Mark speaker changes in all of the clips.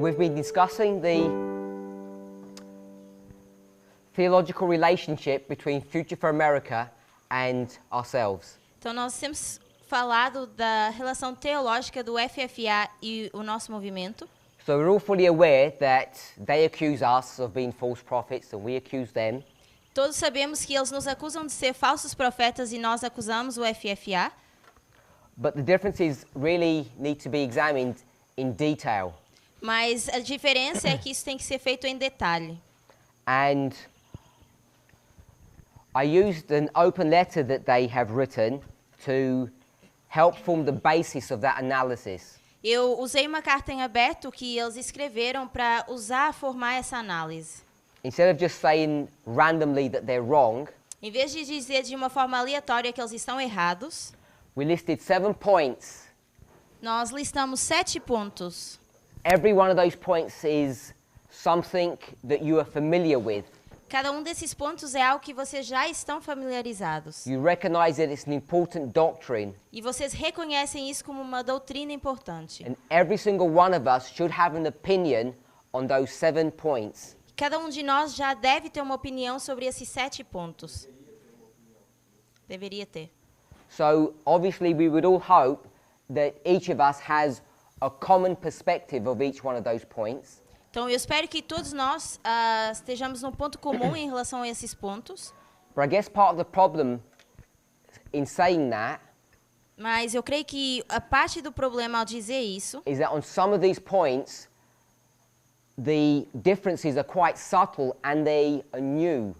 Speaker 1: We've been discussing the theological relationship between Future for America and ourselves.
Speaker 2: Então nós temos falado da relação teológica do FFA e o nosso movimento.
Speaker 1: So we're all fully aware that they accuse us of being false prophets and we accuse them.
Speaker 2: Todos sabemos que eles nos acusam de ser falsos profetas e nós acusamos o FFA.
Speaker 1: But the differences really need to be examined in detail.
Speaker 2: Mas a diferença é que isso tem que ser feito em detalhe.
Speaker 1: And I used an open letter that they have written to help form the basis of that analysis.
Speaker 2: Eu usei uma carta em aberto que eles escreveram para formar essa análise.
Speaker 1: Instead of just saying randomly that they're wrong,
Speaker 2: Em vez de dizer de uma forma aleatória que eles estão errados,
Speaker 1: we listed 7 points.
Speaker 2: nós listamos 7 pontos.
Speaker 1: Every one of those points is something that you are familiar with.
Speaker 2: Cada um desses pontos é algo que vocês já estão familiarizados.
Speaker 1: You recognize that it's an important doctrine,
Speaker 2: E vocês reconhecem isso como uma doutrina importante.
Speaker 1: and every single one of us should have an opinion on those 7 points.
Speaker 2: Cada um de nós já deve ter uma opinião sobre esses 7 pontos. Deveria ter.
Speaker 1: So obviously we would all hope that each of us has a common perspective of each one of those points.
Speaker 2: Então, eu espero que todos nós estejamos num ponto comum em relação a esses pontos.
Speaker 1: But I guess part of the problem in saying that
Speaker 2: Mas eu creio que a parte do problema ao dizer isso
Speaker 1: is that on some of these points, the differences are quite subtle and they are new.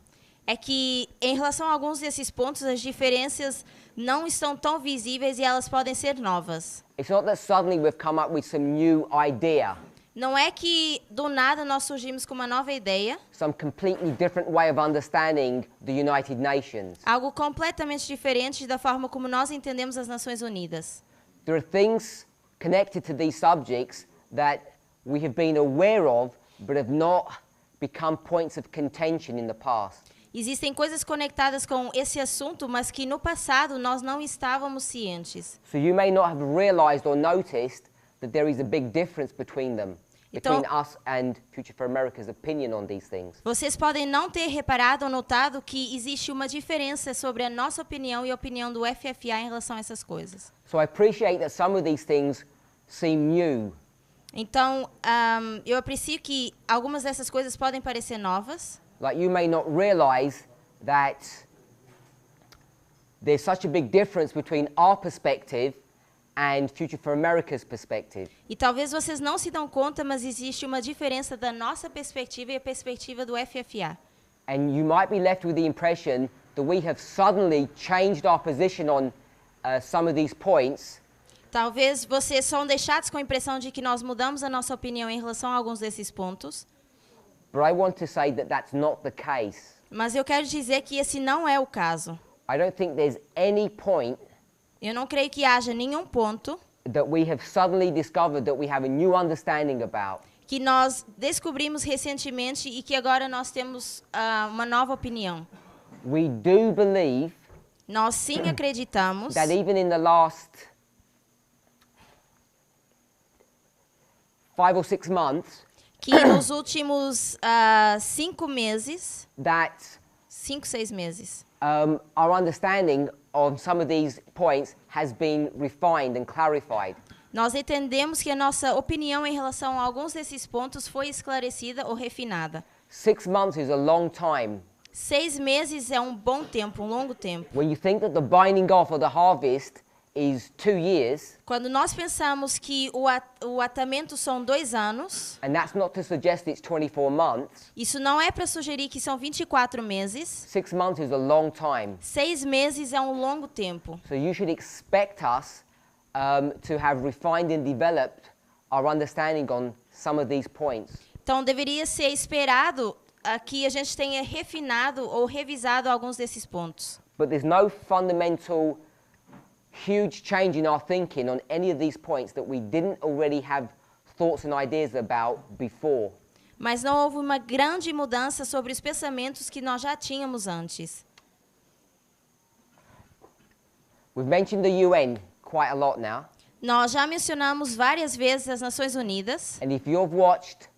Speaker 2: é que, em relação a alguns desses pontos, as diferenças não estão tão visíveis e elas podem ser novas.
Speaker 1: It's not that suddenly we've come up with some new idea,
Speaker 2: Não é que, do nada, nós surgimos com uma nova ideia,
Speaker 1: some completely different way of understanding the United Nations.
Speaker 2: algo completamente diferente da forma como nós entendemos as Nações Unidas.
Speaker 1: There are things connected to these subjects that we have been aware of but have not become points of contention in the past.
Speaker 2: Existem coisas conectadas com esse assunto, mas que no passado nós não estávamos cientes.
Speaker 1: So you may not have realized or noticed that there is a big difference between them,
Speaker 2: Então-
Speaker 1: between us and Future for America's opinion on these things.
Speaker 2: Vocês podem não ter reparado ou notado que existe uma diferença sobre a nossa opinião e a opinião do FFA em relação a essas coisas.
Speaker 1: So I appreciate that some of these things seem new,
Speaker 2: Então, eu aprecio que algumas dessas coisas podem parecer novas.
Speaker 1: like you may not realize that there's such a big difference between our perspective and Future for America's perspective.
Speaker 2: E talvez vocês não se dão conta, mas existe uma diferença da nossa perspectiva e a perspectiva do FFA.
Speaker 1: And you might be left with the impression that we have suddenly changed our position on some of these points,
Speaker 2: Talvez vocês são deixados com a impressão de que nós mudamos a nossa opinião em relação a alguns desses pontos.
Speaker 1: but I want to say that that's not the case.
Speaker 2: Mas eu quero dizer que esse não é o caso.
Speaker 1: I don't think there's any point
Speaker 2: Eu não creio que haja nenhum ponto
Speaker 1: that we have suddenly discovered that we have a new understanding about.
Speaker 2: que nós descobrimos recentemente e que agora nós temos uma nova opinião.
Speaker 1: We do believe
Speaker 2: Nós sim acreditamos
Speaker 1: that even in the last 5 or 6 months,
Speaker 2: que nos últimos 5 meses,
Speaker 1: that
Speaker 2: 5, 6 meses,
Speaker 1: our understanding on some of these points has been refined and clarified.
Speaker 2: nós entendemos que a nossa opinião em relação a alguns desses pontos foi esclarecida ou refinada.
Speaker 1: 6 months is a long time.
Speaker 2: 6 meses é um bom tempo, um longo tempo.
Speaker 1: When you think that the binding off of the harvest is 2 years,
Speaker 2: Quando nós pensamos que o atamento são 2 anos,
Speaker 1: and that's not to suggest it's 24 months,
Speaker 2: isso não é para sugerir que são 24 meses.
Speaker 1: 6 months is a long time.
Speaker 2: 6 meses é um longo tempo.
Speaker 1: So you should expect us to have refined and developed our understanding on some of these points.
Speaker 2: Então, deveria ser esperado que a gente tenha refinado ou revisado alguns desses pontos.
Speaker 1: But there's no fundamental huge change in our thinking on any of these points that we didn't already have thoughts and ideas about before.
Speaker 2: Mas não houve uma grande mudança sobre os pensamentos que nós já tínhamos antes.
Speaker 1: We've mentioned the UN quite a lot now.
Speaker 2: Nós já mencionamos várias vezes as Nações Unidas.
Speaker 1: And if you've watched,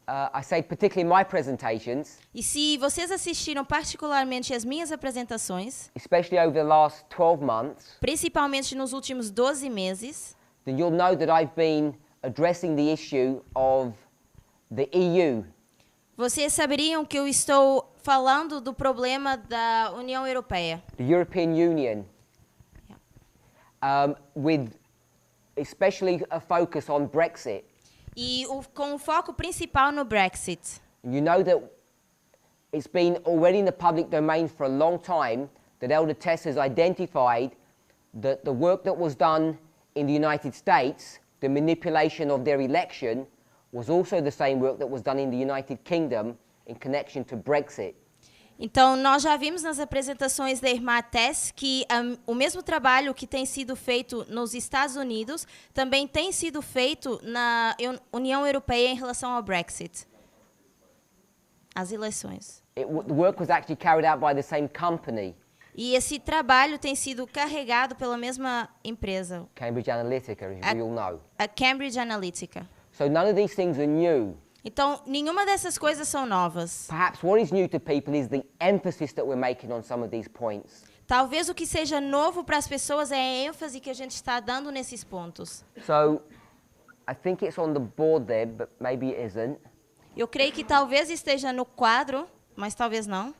Speaker 1: I say particularly my presentations,
Speaker 2: E se vocês assistiram particularmente as minhas apresentações,
Speaker 1: especially over the last 12 months,
Speaker 2: principalmente nos últimos 12 meses,
Speaker 1: then you'll know that I've been addressing the issue of the EU.
Speaker 2: vocês saberiam que eu estou falando do problema da União Europeia.
Speaker 1: The European Union, with especially a focus on Brexit.
Speaker 2: E com o foco principal no Brexit.
Speaker 1: And you know that it's been already in the public domain for a long time that Elder Tess has identified that the work that was done in the United States, the manipulation of their election, was also the same work that was done in the United Kingdom in connection to Brexit.
Speaker 2: Então, nós já vimos nas apresentações da irmã Tess que o mesmo trabalho que tem sido feito nos Estados Unidos também tem sido feito na União Europeia em relação ao Brexit. As eleições.
Speaker 1: The work was actually carried out by the same company,
Speaker 2: E esse trabalho tem sido carregado pela mesma empresa,
Speaker 1: Cambridge Analytica, as we all know.
Speaker 2: a Cambridge Analytica.
Speaker 1: So none of these things are new.
Speaker 2: Então, nenhuma dessas coisas são novas.
Speaker 1: Perhaps what is new to people is the emphasis that we're making on some of these points.
Speaker 2: Talvez o que seja novo para as pessoas é a ênfase que a gente está dando nesses pontos.
Speaker 1: So I think it's on the board there, but maybe it isn't.
Speaker 2: Eu creio que talvez esteja no quadro, mas talvez não.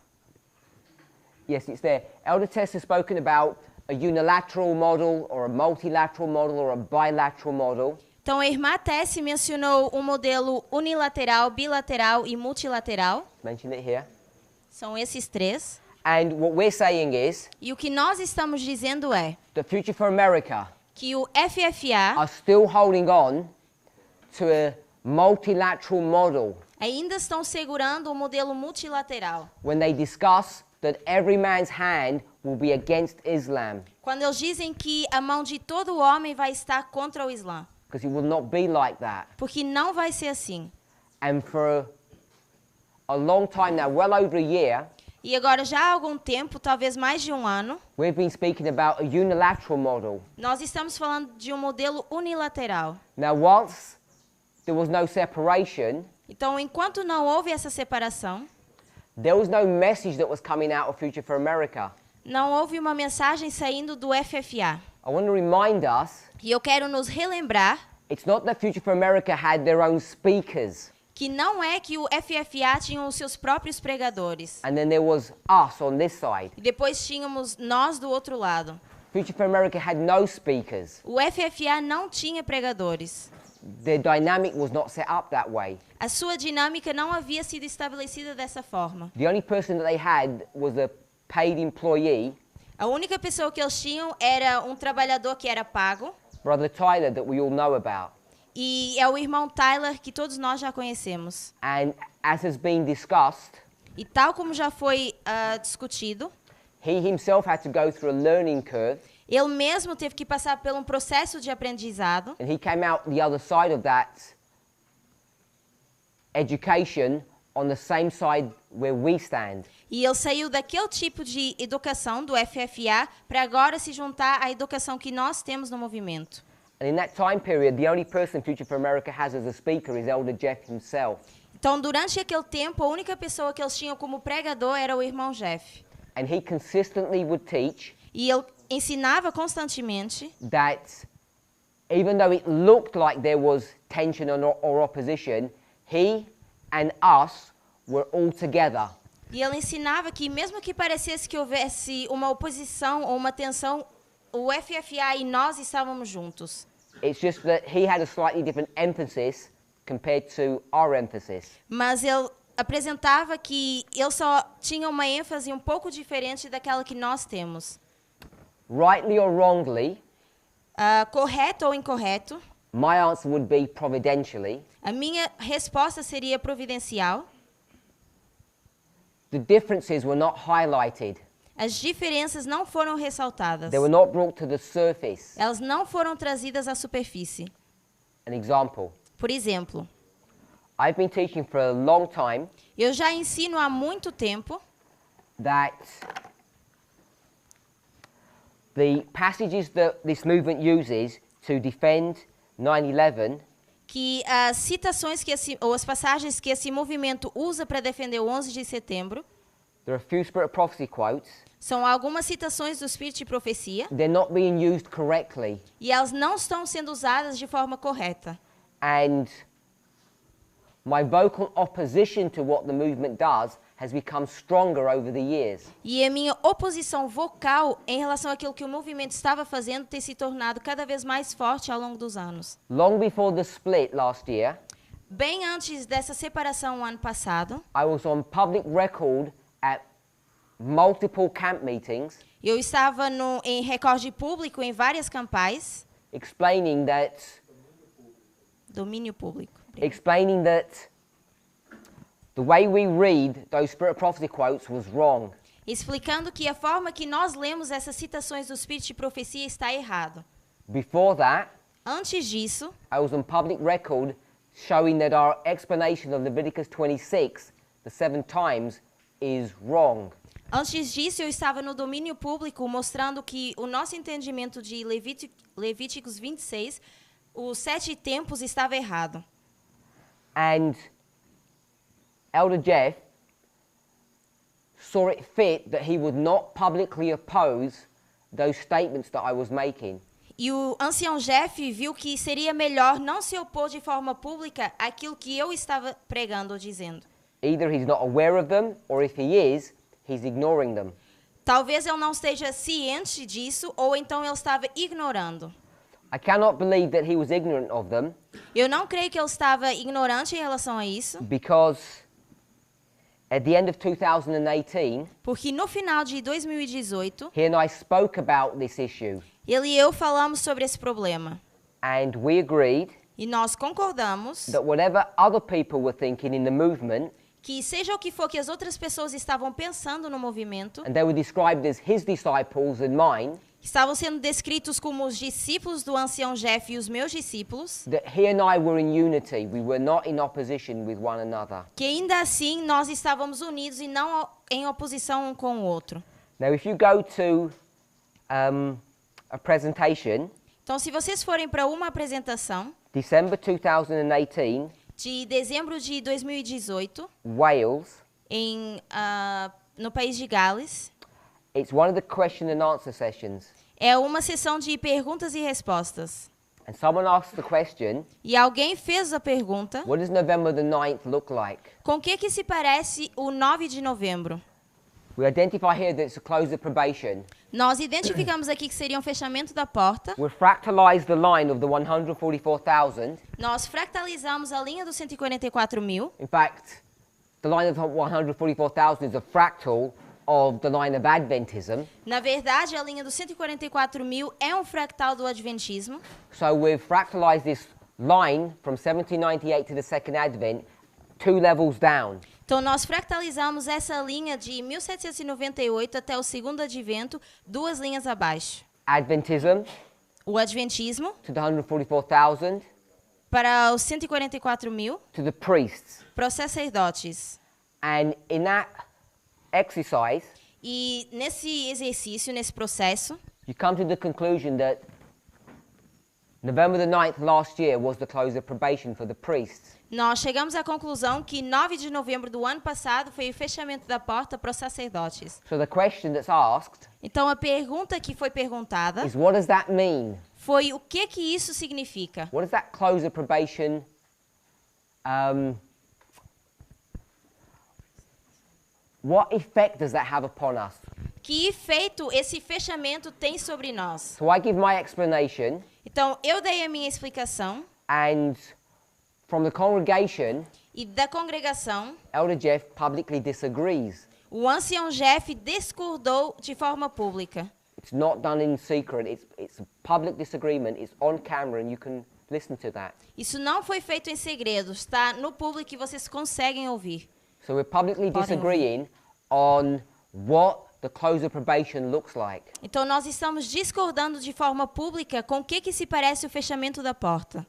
Speaker 1: Yes, it's there. Elder Tess has spoken about a unilateral model or a multilateral model or a bilateral model.
Speaker 2: Então, a irmã Tess mencionou um modelo unilateral, bilateral e multilateral.
Speaker 1: Mention it here.
Speaker 2: São esses três.
Speaker 1: And what we're saying is
Speaker 2: E o que nós estamos dizendo é
Speaker 1: that Future for America
Speaker 2: que o FFA
Speaker 1: are still holding on to a multilateral model
Speaker 2: ainda estão segurando o modelo multilateral.
Speaker 1: when they discuss that every man's hand will be against Islam,
Speaker 2: Quando eles dizem que a mão de todo homem vai estar contra o Islã.
Speaker 1: because it will not be like that.
Speaker 2: Porque não vai ser assim.
Speaker 1: And for a long time now, well over a year,
Speaker 2: E agora, já há algum tempo, talvez mais de um ano,
Speaker 1: we've been speaking about a unilateral model.
Speaker 2: nós estamos falando de um modelo unilateral.
Speaker 1: Now, whilst there was no separation,
Speaker 2: Então, enquanto não houve essa separação,
Speaker 1: there was no message that was coming out of Future for America.
Speaker 2: não houve uma mensagem saindo do FFA.
Speaker 1: I want to remind us,
Speaker 2: E eu quero nos relembrar
Speaker 1: it's not that Future for America had their own speakers,
Speaker 2: que não é que o FFA tinha os seus próprios pregadores.
Speaker 1: and then there was us on this side.
Speaker 2: E depois tínhamos nós do outro lado.
Speaker 1: Future for America had no speakers.
Speaker 2: O FFA não tinha pregadores.
Speaker 1: Their dynamic was not set up that way.
Speaker 2: A sua dinâmica não havia sido estabelecida dessa forma.
Speaker 1: The only person that they had was a paid employee,
Speaker 2: A única pessoa que eles tinham era um trabalhador que era pago.
Speaker 1: Brother Tyler, that we all know about.
Speaker 2: E é o irmão Tyler, que todos nós já conhecemos.
Speaker 1: And as has been discussed,
Speaker 2: E tal como já foi discutido,
Speaker 1: he himself had to go through a learning curve,
Speaker 2: ele mesmo teve que passar por um processo de aprendizado.
Speaker 1: and he came out the other side of that education on the same side where we stand.
Speaker 2: E ele saiu daquele tipo de educação do FFA para agora se juntar à educação que nós temos no movimento.
Speaker 1: And in that time period, the only person Future for America has as a speaker is Elder Jeff himself.
Speaker 2: Então, durante aquele tempo, a única pessoa que eles tinham como pregador era o irmão Jeff.
Speaker 1: And he consistently would teach
Speaker 2: E ele ensinava constantemente
Speaker 1: that even though it looked like there was tension or opposition, he and us were all together.
Speaker 2: E ele ensinava que mesmo que parecesse que houvesse uma oposição ou uma tensão, o FFA e nós estávamos juntos.
Speaker 1: It's just that he had a slightly different emphasis compared to our emphasis.
Speaker 2: Mas ele apresentava que ele só tinha uma ênfase um pouco diferente daquela que nós temos.
Speaker 1: Rightly or wrongly,
Speaker 2: Correto ou incorreto,
Speaker 1: my answer would be providentially.
Speaker 2: a minha resposta seria providencial.
Speaker 1: The differences were not highlighted.
Speaker 2: As diferenças não foram ressaltadas.
Speaker 1: They were not brought to the surface.
Speaker 2: Elas não foram trazidas à superfície.
Speaker 1: An example,
Speaker 2: Por exemplo,
Speaker 1: I've been teaching for a long time
Speaker 2: eu já ensino há muito tempo
Speaker 1: that the passages that this movement uses to defend 9/11
Speaker 2: que as citações ou as passagens que esse movimento usa para defender o 11 de setembro
Speaker 1: there are a few Spirit of Prophecy quotes.
Speaker 2: são algumas citações do Espírito de Profecia
Speaker 1: They're not being used correctly.
Speaker 2: e elas não estão sendo usadas de forma correta.
Speaker 1: And my vocal opposition to what the movement does has become stronger over the years.
Speaker 2: E a minha oposição vocal em relação àquilo que o movimento estava fazendo tem se tornado cada vez mais forte ao longo dos anos.
Speaker 1: Long before the split last year,
Speaker 2: Bem antes dessa separação o ano passado,
Speaker 1: I was on public record at multiple camp meetings
Speaker 2: eu estava em recorde público em várias campais,
Speaker 1: explaining that
Speaker 2: domínio público,
Speaker 1: the way we read those Spirit of Prophecy quotes was wrong.
Speaker 2: explicando que a forma que nós lemos essas citações do Espírito de Profecia está errado.
Speaker 1: Before that,
Speaker 2: Antes disso,
Speaker 1: I was on public record showing that our explanation of Leviticus 26, the 7 times, is wrong.
Speaker 2: Antes disso, eu estava no domínio público mostrando que o nosso entendimento de Levíticos 26, os 7 tempos, estava errado.
Speaker 1: And Elder Jeff saw it fit that he would not publicly oppose those statements that I was making.
Speaker 2: E o ancião Jeff viu que seria melhor não se opor de forma pública àquilo que eu estava pregando ou dizendo.
Speaker 1: Either he's not aware of them, or if he is, he's ignoring them.
Speaker 2: Talvez eu não esteja ciente disso, ou então ele estava ignorando.
Speaker 1: I cannot believe that he was ignorant of them,
Speaker 2: Eu não creio que ele estava ignorante em relação a isso,
Speaker 1: because at the end of 2018,
Speaker 2: porque no final de 2018,
Speaker 1: he and I spoke about this issue,
Speaker 2: ele e eu falamos sobre esse problema.
Speaker 1: and we agreed
Speaker 2: E nós concordamos
Speaker 1: that whatever other people were thinking in the movement,
Speaker 2: que seja o que for que as outras pessoas estavam pensando no movimento,
Speaker 1: and they were described as his disciples and mine,
Speaker 2: estavam sendo descritos como os discípulos do ancião Jeff e os meus discípulos,
Speaker 1: that he and I were in unity. We were not in opposition with one another.
Speaker 2: que ainda assim nós estávamos unidos e não em oposição um com o outro.
Speaker 1: Now, if you go to a presentation,
Speaker 2: Então, se vocês forem para uma apresentação
Speaker 1: December 2018,
Speaker 2: de dezembro de 2018,
Speaker 1: Wales,
Speaker 2: no país de Gales,
Speaker 1: it's one of the question and answer sessions.
Speaker 2: é uma sessão de perguntas e respostas.
Speaker 1: And someone asked the question,
Speaker 2: E alguém fez a pergunta,
Speaker 1: what does November the 9th look like?
Speaker 2: com que se parece o 9 de novembro?
Speaker 1: We identify here that it's a close of probation.
Speaker 2: Nós identificamos aqui que seria um fechamento da porta.
Speaker 1: We fractalized the line of the 144,000.
Speaker 2: Nós fractalizamos a linha dos 144 mil.
Speaker 1: In fact, the line of 144,000 is a fractal of the line of Adventism.
Speaker 2: Na verdade, a linha dos 144 mil é um fractal do Adventismo.
Speaker 1: So we've fractalized this line from 1798 to the Second Advent, 2 levels down.
Speaker 2: Então, nós fractalizamos essa linha de 1798 até o segundo advento, 2 linhas abaixo.
Speaker 1: Adventism
Speaker 2: O Adventismo,
Speaker 1: to the 144,000,
Speaker 2: para os 144 mil,
Speaker 1: to the priests.
Speaker 2: para os sacerdotes.
Speaker 1: And in that exercise,
Speaker 2: E nesse exercício, nesse processo,
Speaker 1: you come to the conclusion that November the 9th last year was the close of probation for the priests.
Speaker 2: nós chegamos à conclusão que 9 de novembro do ano passado foi o fechamento da porta para os sacerdotes.
Speaker 1: So the question that's asked
Speaker 2: Então, a pergunta que foi perguntada
Speaker 1: is, what does that mean?
Speaker 2: foi o que isso significa?
Speaker 1: What does that close of probation what effect does that have upon us?
Speaker 2: Que efeito esse fechamento tem sobre nós?
Speaker 1: So I give my explanation,
Speaker 2: Então, eu dei a minha explicação
Speaker 1: and from the congregation,
Speaker 2: e da congregação,
Speaker 1: Elder Jeff publicly disagrees.
Speaker 2: o ancião Jeff discordou de forma pública.
Speaker 1: It's not done in secret. It's a public disagreement. It's on camera, and you can listen to that.
Speaker 2: Isso não foi feito em segredo, está no público e vocês conseguem ouvir.
Speaker 1: So we're publicly
Speaker 2: Podem
Speaker 1: disagreeing on what the close of probation looks like.
Speaker 2: Então, nós estamos discordando de forma pública com o que se parece o fechamento da porta.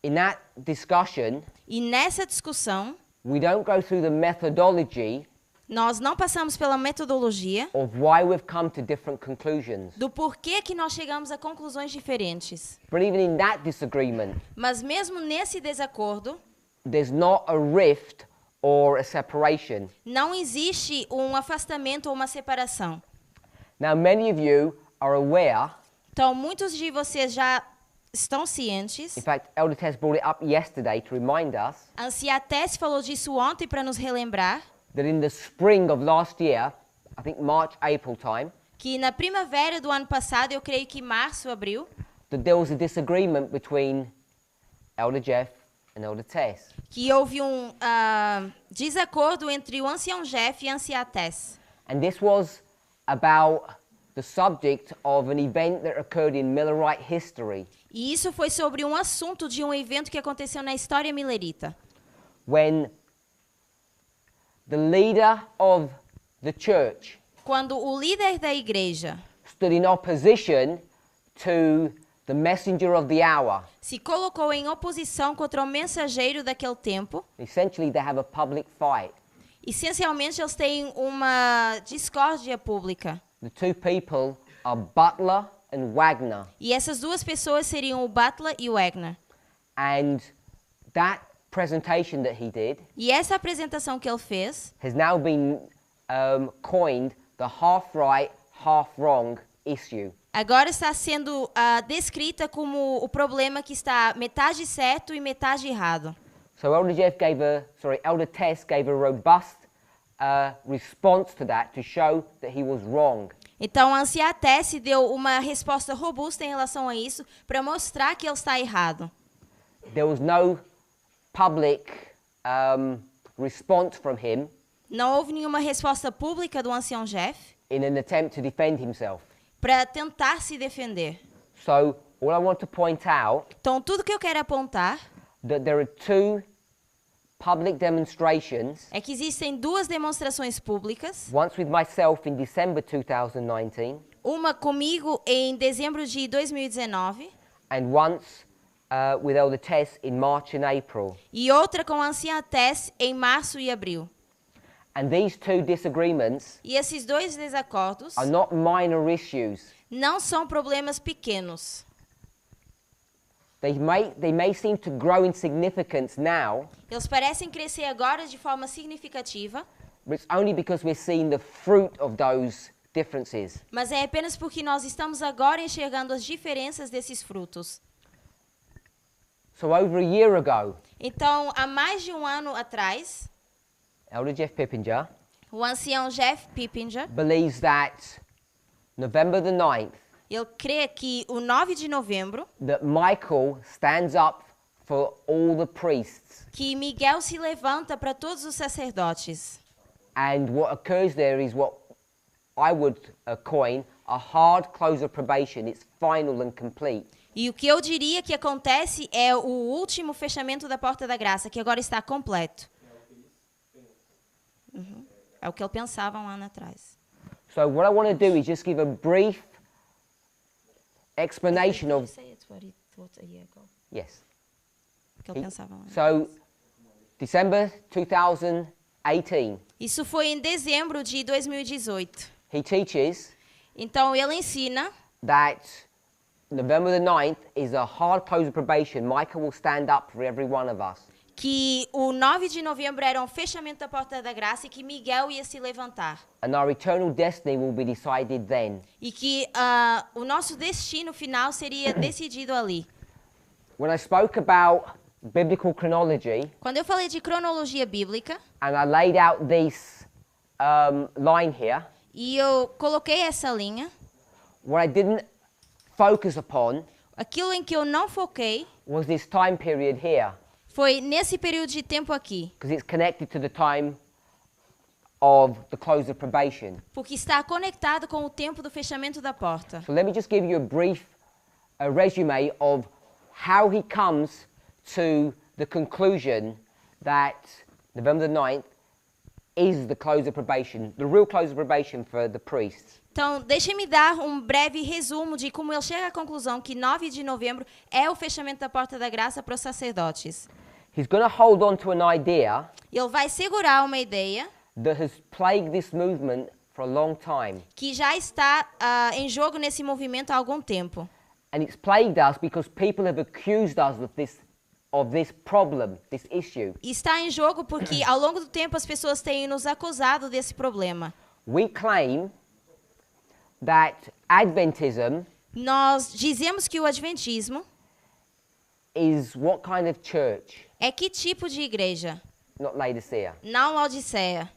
Speaker 1: In that discussion,
Speaker 2: E nessa discussão,
Speaker 1: we don't go through the methodology
Speaker 2: Nós não passamos pela metodologia
Speaker 1: of why we've come to different conclusions.
Speaker 2: do porquê que nós chegamos a conclusões diferentes.
Speaker 1: But even in that disagreement,
Speaker 2: Mas mesmo nesse desacordo,
Speaker 1: there's not a rift or a separation.
Speaker 2: não existe um afastamento ou uma separação.
Speaker 1: Now, many of you are aware,
Speaker 2: Então, muitos de vocês já estão cientes.
Speaker 1: in fact, Elder Tess brought it up yesterday to remind us
Speaker 2: A Ancia Tess falou disso ontem para nos relembrar
Speaker 1: that in the spring of last year, I think March, April time,
Speaker 2: que na primavera do ano passado, eu creio que março, abril,
Speaker 1: that there was a disagreement between Elder Jeff and Elder Tess.
Speaker 2: que houve um desacordo entre o ancião Jeff e a Ancia Tess.
Speaker 1: And this was about the subject of an event that occurred in Millerite history,
Speaker 2: E isso foi sobre um assunto de um evento que aconteceu na história millerita.
Speaker 1: when the leader of the church
Speaker 2: Quando o líder da igreja
Speaker 1: stood in opposition to the messenger of the hour.
Speaker 2: se colocou em oposição contra o mensageiro daquele tempo,
Speaker 1: Essentially, they have a public fight.
Speaker 2: essencialmente eles têm uma discórdia pública.
Speaker 1: The two people are Butler and Wagner.
Speaker 2: E essas duas pessoas seriam o Butler e o Wagner.
Speaker 1: And that presentation that he did
Speaker 2: E essa apresentação que ele fez
Speaker 1: has now been coined the half right, half wrong issue.
Speaker 2: agora está sendo descrita como o problema que está metade certo e metade errado.
Speaker 1: So Elder Tess gave a robust response to that to show that he was wrong.
Speaker 2: Então, a Ancia Tess deu uma resposta robusta em relação a isso para mostrar que ele está errado.
Speaker 1: There was no public response from him
Speaker 2: Não houve nenhuma resposta pública do ancião Jeff
Speaker 1: in an attempt to defend himself.
Speaker 2: para tentar se defender.
Speaker 1: So all I want to point out
Speaker 2: Então, tudo que eu quero apontar
Speaker 1: that there are two public demonstrations,
Speaker 2: é que existem duas demonstrações públicas,
Speaker 1: once with myself in December 2019
Speaker 2: uma comigo em dezembro de 2019
Speaker 1: and once with Elder Tess in March and April.
Speaker 2: e outra com a anciã Tess em março e abril.
Speaker 1: And these two disagreements
Speaker 2: E esses dois desacordos
Speaker 1: are not minor issues.
Speaker 2: não são problemas pequenos.
Speaker 1: They may seem to grow in significance now,
Speaker 2: Eles parecem crescer agora de forma significativa,
Speaker 1: but it's only because we're seeing the fruit of those differences.
Speaker 2: mas é apenas porque nós estamos agora enxergando as diferenças desses frutos.
Speaker 1: So over a year ago,
Speaker 2: Então, há mais de um ano atrás,
Speaker 1: Elder Jeff Pippinger
Speaker 2: o ancião Jeff Pippinger,
Speaker 1: believes that November the 9th,
Speaker 2: ele crê que o 9 de novembro,
Speaker 1: that Michael stands up for all the priests.
Speaker 2: que Miguel se levanta para todos os sacerdotes.
Speaker 1: And what occurs there is what I would coin a hard close of probation. It's final and complete.
Speaker 2: E o que eu diria que acontece é o último fechamento da porta da graça, que agora está completo. É o que ele pensava um ano atrás.
Speaker 1: So what I want to do is just give a brief explanation of... Yes.
Speaker 2: O que ele pensava um ano.
Speaker 1: So, December 2018,
Speaker 2: Isso foi em dezembro de 2018.
Speaker 1: he teaches
Speaker 2: Então, ele ensina
Speaker 1: that November the 9th is a hard close of probation. Michael will stand up for every one of us.
Speaker 2: que o 9 de novembro era um fechamento da porta da graça e que Miguel ia se levantar.
Speaker 1: And our eternal destiny will be decided then.
Speaker 2: E que o nosso destino final seria decidido ali.
Speaker 1: When I spoke about biblical chronology,
Speaker 2: Quando eu falei de cronologia bíblica,
Speaker 1: and I laid out this line here,
Speaker 2: e eu coloquei essa linha,
Speaker 1: what I didn't focus upon
Speaker 2: aquilo em que eu não foquei
Speaker 1: was this time period here,
Speaker 2: foi nesse período de tempo aqui,
Speaker 1: because it's connected to the time of the close of probation.
Speaker 2: porque está conectado com o tempo do fechamento da porta.
Speaker 1: So let me just give you a brief resume of how he comes to the conclusion that November the 9th is the close of probation, the real close of probation for the priests.
Speaker 2: Então, deixe-me dar um breve resumo de como ele chega à conclusão que 9 de novembro é o fechamento da porta da graça para os sacerdotes.
Speaker 1: He's going to hold on to an idea
Speaker 2: Ele vai segurar uma ideia
Speaker 1: that has plagued this movement for a long time.
Speaker 2: que já está em jogo nesse movimento há algum tempo.
Speaker 1: And it's plagued us because people have accused us of this problem, this issue.
Speaker 2: E está em jogo porque ao longo do tempo as pessoas têm nos acusado desse problema.
Speaker 1: We claim that Adventism
Speaker 2: Nós dizemos que o adventismo
Speaker 1: is what kind of church?
Speaker 2: é que tipo de igreja?
Speaker 1: Not Laodicea.
Speaker 2: Não Laodiceia.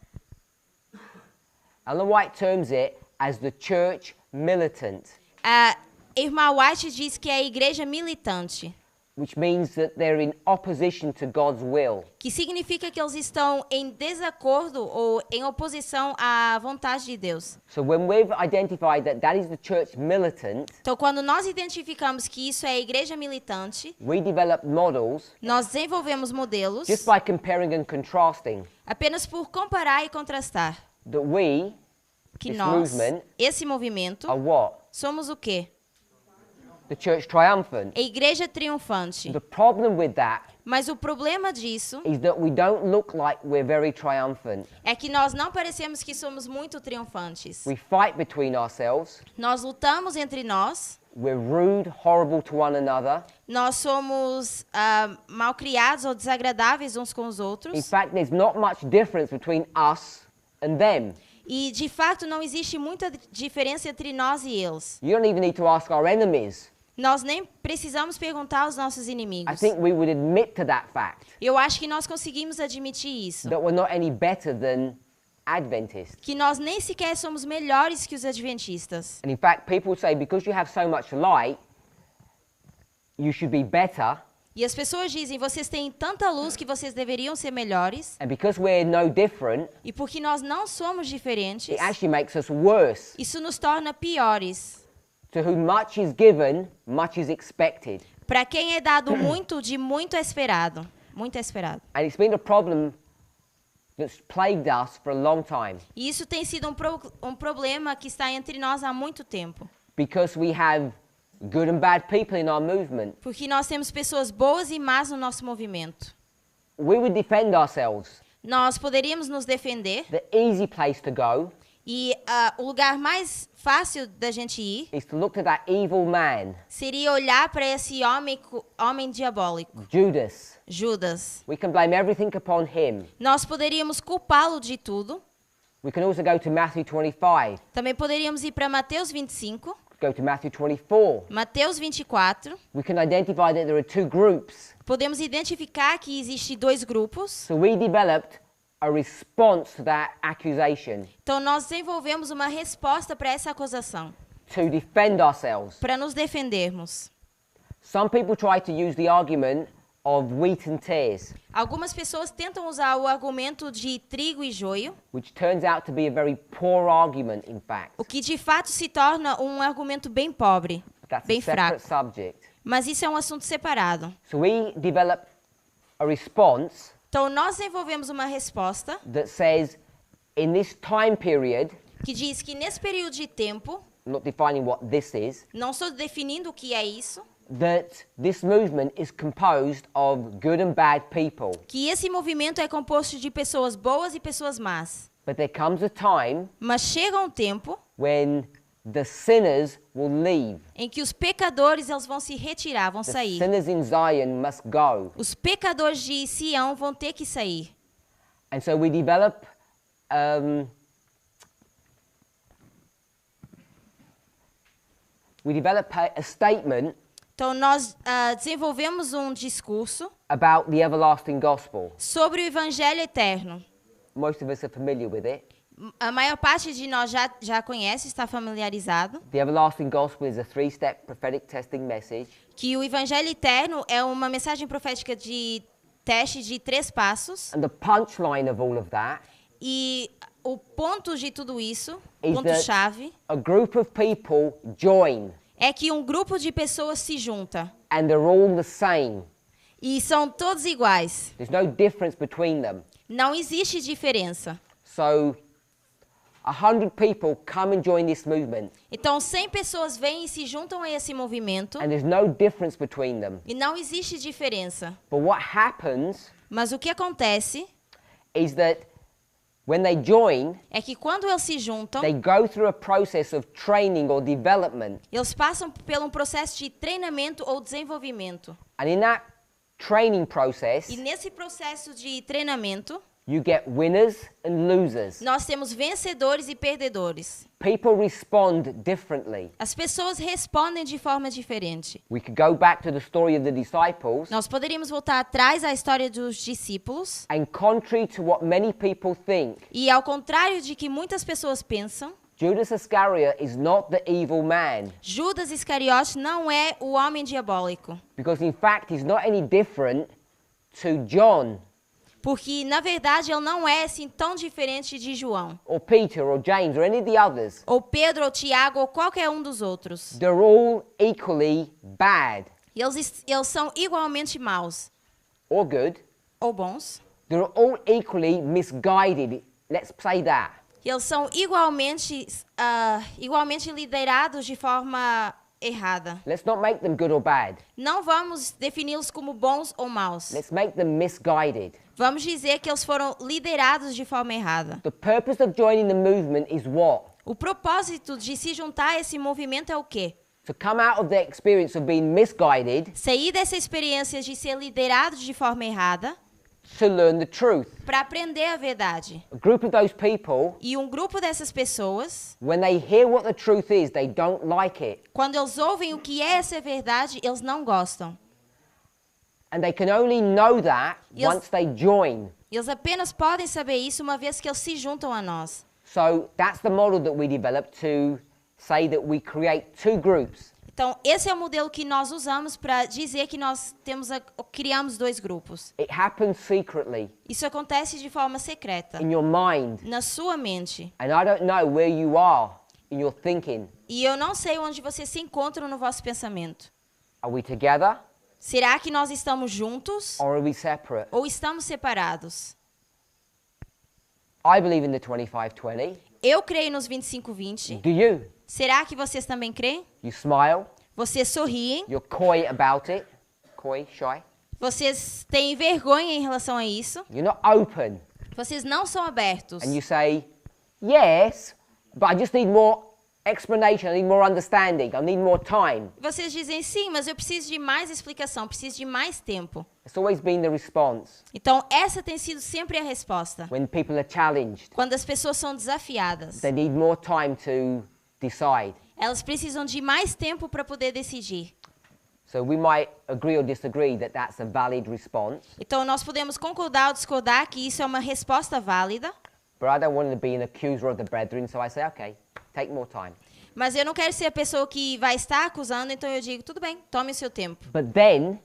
Speaker 1: Ellen White terms it as the church militant,
Speaker 2: A irmã White diz que é a igreja militante,
Speaker 1: which means that they're in opposition to God's will.
Speaker 2: que significa que eles estão em desacordo ou em oposição à vontade de Deus.
Speaker 1: So when we've identified that that is the church militant,
Speaker 2: Então, quando nós identificamos que isso é a igreja militante,
Speaker 1: we develop models
Speaker 2: nós desenvolvemos modelos
Speaker 1: just by comparing and contrasting
Speaker 2: apenas por comparar e contrastar
Speaker 1: that we,
Speaker 2: que
Speaker 1: this
Speaker 2: nós,
Speaker 1: movement,
Speaker 2: esse movimento,
Speaker 1: are what?
Speaker 2: somos o quê?
Speaker 1: The church triumphant.
Speaker 2: A igreja triunfante.
Speaker 1: The problem with that
Speaker 2: Mas o problema disso
Speaker 1: is that we don't look like we're very triumphant.
Speaker 2: é que nós não parecemos que somos muito triunfantes.
Speaker 1: We fight between ourselves.
Speaker 2: Nós lutamos entre nós,
Speaker 1: We're rude, horrible to one another.
Speaker 2: nós somos malcriados ou desagradáveis uns com os
Speaker 1: In
Speaker 2: outros.
Speaker 1: fact, there's not much difference between us and them.
Speaker 2: E, de fato, não existe muita diferença entre nós e eles.
Speaker 1: You don't even need to ask our enemies.
Speaker 2: Nós nem precisamos perguntar aos nossos
Speaker 1: I
Speaker 2: inimigos.
Speaker 1: think we would admit to that fact,
Speaker 2: Eu acho que nós conseguimos admitir isso.
Speaker 1: that we're not any better than Adventists.
Speaker 2: Que nós nem sequer somos melhores que os adventistas.
Speaker 1: And in fact, people say because you have so much light, you should be better.
Speaker 2: E as pessoas dizem, vocês têm tanta luz que vocês deveriam ser melhores.
Speaker 1: And because we're no different,
Speaker 2: E porque nós não somos diferentes,
Speaker 1: it actually makes us worse.
Speaker 2: isso nos torna piores.
Speaker 1: To whom much is given, much is expected.
Speaker 2: Para quem é dado muito, de muito é esperado. Muito é esperado.
Speaker 1: And it's been a problem that's plagued us for a long time.
Speaker 2: E isso tem sido um problema que está entre nós há muito tempo.
Speaker 1: Because we have good and bad people in our movement.
Speaker 2: Porque nós temos pessoas boas e más no nosso movimento.
Speaker 1: We would defend ourselves.
Speaker 2: Nós poderíamos nos defender.
Speaker 1: The easy place to go
Speaker 2: E o lugar mais fácil da gente ir
Speaker 1: is to look to that evil man,
Speaker 2: seria olhar para esse homem diabólico,
Speaker 1: Judas.
Speaker 2: Judas.
Speaker 1: We can blame everything upon him.
Speaker 2: Nós poderíamos culpá-lo de tudo.
Speaker 1: We can also go to Matthew 25,
Speaker 2: Também poderíamos ir para Mateus 25,
Speaker 1: go to Matthew 24.
Speaker 2: Mateus 24.
Speaker 1: We can identify that there are two groups.
Speaker 2: Podemos identificar que existem dois grupos.
Speaker 1: So we developed a response to that accusation
Speaker 2: Então, nós desenvolvemos uma resposta para essa acusação,
Speaker 1: to defend ourselves.
Speaker 2: para nos defendermos.
Speaker 1: Some people try to use the argument of wheat and tares,
Speaker 2: Algumas pessoas tentam usar o argumento de trigo e joio,
Speaker 1: which turns out to be a very poor argument, in fact.
Speaker 2: o que de fato se torna um argumento bem pobre,
Speaker 1: That's
Speaker 2: bem
Speaker 1: a separate
Speaker 2: fraco.
Speaker 1: subject.
Speaker 2: Mas isso é um assunto separado.
Speaker 1: So we develop a response
Speaker 2: Então, nós desenvolvemos uma resposta
Speaker 1: that says, in this time period,
Speaker 2: que diz que nesse período de tempo,
Speaker 1: I'm not defining what this is,
Speaker 2: não estou definindo o que é isso,
Speaker 1: that this movement is composed of good and bad people.
Speaker 2: que esse movimento é composto de pessoas boas e pessoas más.
Speaker 1: But there comes a time
Speaker 2: Mas chega um tempo
Speaker 1: when the sinners will leave.
Speaker 2: em que os pecadores eles vão se retirar, vão
Speaker 1: The
Speaker 2: sair.
Speaker 1: sinners in Zion must go.
Speaker 2: Os pecadores de Sião vão ter que sair.
Speaker 1: And so we develop a statement
Speaker 2: Então nós desenvolvemos um discurso
Speaker 1: about the everlasting gospel.
Speaker 2: sobre o evangelho eterno.
Speaker 1: Most of us are familiar with it.
Speaker 2: A maior parte de nós já conhece, está familiarizado,
Speaker 1: The everlasting gospel is a three-step prophetic testing message
Speaker 2: que o evangelho eterno é uma mensagem profética de teste de 3 passos.
Speaker 1: and the punchline of all of that
Speaker 2: E o ponto de tudo isso,
Speaker 1: is
Speaker 2: ponto-chave,
Speaker 1: that a group of people join
Speaker 2: é que um grupo de pessoas se junta.
Speaker 1: and they're all the same.
Speaker 2: E são todos iguais.
Speaker 1: There's no difference between them.
Speaker 2: Não existe diferença.
Speaker 1: So 100 people come and join this movement
Speaker 2: Então 100 pessoas vêm e se juntam a esse movimento.
Speaker 1: and there's no difference between them.
Speaker 2: E não existe diferença.
Speaker 1: But what happens
Speaker 2: Mas o que acontece
Speaker 1: is that when they join,
Speaker 2: é que quando eles se juntam,
Speaker 1: they go through a process of training or development.
Speaker 2: eles passam por um processo de treinamento ou desenvolvimento.
Speaker 1: And in that training process,
Speaker 2: E nesse processo de treinamento,
Speaker 1: you get winners and losers.
Speaker 2: nós temos vencedores e perdedores.
Speaker 1: People respond differently.
Speaker 2: As pessoas respondem de forma diferente.
Speaker 1: We could go back to the story of the disciples,
Speaker 2: Nós poderíamos voltar atrás à história dos discípulos.
Speaker 1: and contrary to what many people think,
Speaker 2: E ao contrário de que muitas pessoas pensam,
Speaker 1: Judas Iscariot is not the evil man,
Speaker 2: Judas Iscariote não é o homem diabólico.
Speaker 1: because in fact he's not any different to John
Speaker 2: Porque, na verdade, ele não é assim tão diferente de João.
Speaker 1: or Peter or James or any of the others.
Speaker 2: Ou Pedro, ou Tiago, ou qualquer um dos outros.
Speaker 1: They're all equally bad
Speaker 2: Eles são igualmente maus.
Speaker 1: or good.
Speaker 2: Ou bons.
Speaker 1: They're all equally misguided. Let's say that.
Speaker 2: Eles são igualmente liderados de forma errada.
Speaker 1: Let's not make them good or bad.
Speaker 2: Não vamos defini-los como bons ou maus.
Speaker 1: Let's make them misguided.
Speaker 2: Vamos dizer que eles foram liderados de forma errada.
Speaker 1: The purpose of joining the movement is what?
Speaker 2: O propósito de se juntar a esse movimento é o quê?
Speaker 1: To come out of the experience of being misguided,
Speaker 2: Sair dessa experiência de ser liderado de forma errada
Speaker 1: to learn the truth.
Speaker 2: para aprender a verdade.
Speaker 1: A group of those people,
Speaker 2: E um grupo dessas pessoas,
Speaker 1: when they hear what the truth is, they don't like it.
Speaker 2: quando eles ouvem o que é essa verdade, eles não gostam.
Speaker 1: And they can only know that
Speaker 2: Yes.
Speaker 1: once they join.
Speaker 2: Eles apenas podem saber isso uma vez que eles se juntam a nós.
Speaker 1: So that's the model that we developed to say that we create two groups.
Speaker 2: Então, esse é o modelo que nós usamos para dizer que nós criamos dois grupos.
Speaker 1: It happens secretly
Speaker 2: Isso acontece de forma secreta,
Speaker 1: in your mind.
Speaker 2: na sua mente.
Speaker 1: And I don't know where you are in your thinking.
Speaker 2: E eu não sei onde vocês se encontram no vosso pensamento.
Speaker 1: Are we together
Speaker 2: Será que nós estamos juntos
Speaker 1: or are we separate?
Speaker 2: ou estamos separados?
Speaker 1: I believe in the 25-20.
Speaker 2: Eu creio nos 25-20.
Speaker 1: Do you?
Speaker 2: Será que vocês também creem?
Speaker 1: You smile.
Speaker 2: Vocês sorriem?
Speaker 1: You're coy about it. Coy, shy.
Speaker 2: Vocês têm vergonha em relação a isso?
Speaker 1: You're not open.
Speaker 2: Vocês não são abertos.
Speaker 1: And you say, yes, but I just need more explanation. I need more understanding. I need more time.
Speaker 2: Vocês dizem sim, mas eu preciso de mais explicação, preciso de mais tempo.
Speaker 1: It's always been the response
Speaker 2: Então, essa tem sido sempre a resposta.
Speaker 1: when people are challenged.
Speaker 2: Quando as pessoas são desafiadas,
Speaker 1: They need more time to decide.
Speaker 2: elas precisam de mais tempo para poder decidir.
Speaker 1: So we might agree or disagree that that's a valid response,
Speaker 2: Então, nós podemos concordar ou discordar que isso é uma resposta válida,
Speaker 1: but I don't want to be an accuser of the brethren, so I say, okay, take more time.
Speaker 2: mas eu não quero ser a pessoa que vai estar acusando, então eu digo, tudo bem, tome o seu tempo.
Speaker 1: But then,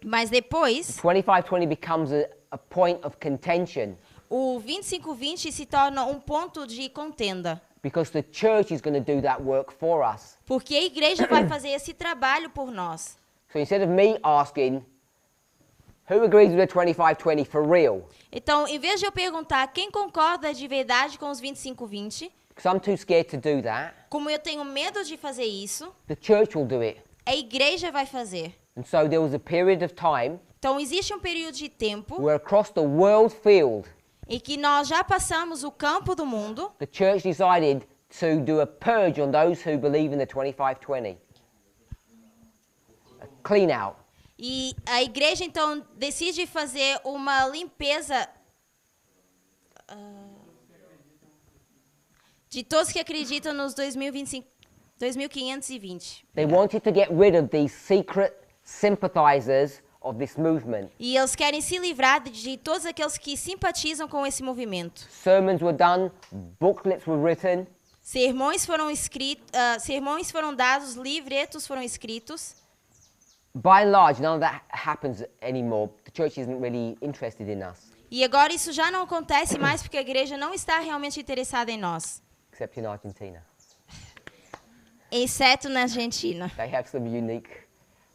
Speaker 2: Mas depois,
Speaker 1: 25-20 becomes a point of contention
Speaker 2: o 25-20 se torna um ponto de contenda.
Speaker 1: because the church is going to do that work for us.
Speaker 2: Porque a igreja vai fazer esse trabalho por nós.
Speaker 1: So instead of me asking, who agrees with the 25-20 for real?
Speaker 2: Então, em vez de eu perguntar quem concorda de verdade com os 25-20,
Speaker 1: Because I'm too scared to do that,
Speaker 2: como eu tenho medo de fazer isso,
Speaker 1: the church will do it.
Speaker 2: a igreja vai fazer.
Speaker 1: And so there was a period of time
Speaker 2: Então, existe um período de tempo
Speaker 1: where across the world field,
Speaker 2: em que nós já passamos o campo do mundo
Speaker 1: the church decided to do a purge on those who believe in the 25-20. A clean out.
Speaker 2: e a igreja, então, decide fazer uma limpeza de todos que acreditam nos 2520.
Speaker 1: They wanted to get rid of these secret sympathizers of this movement.
Speaker 2: E eles querem se livrar de todos aqueles que simpatizam com esse movimento.
Speaker 1: Sermons were done, booklets were written,
Speaker 2: Sermões foram dados, livretos foram escritos.
Speaker 1: by and large, none of that happens anymore. The church isn't really interested in us,
Speaker 2: E agora isso já não acontece mais porque a igreja não está realmente interessada em nós,
Speaker 1: except in Argentina.
Speaker 2: exceto na Argentina.
Speaker 1: They have some unique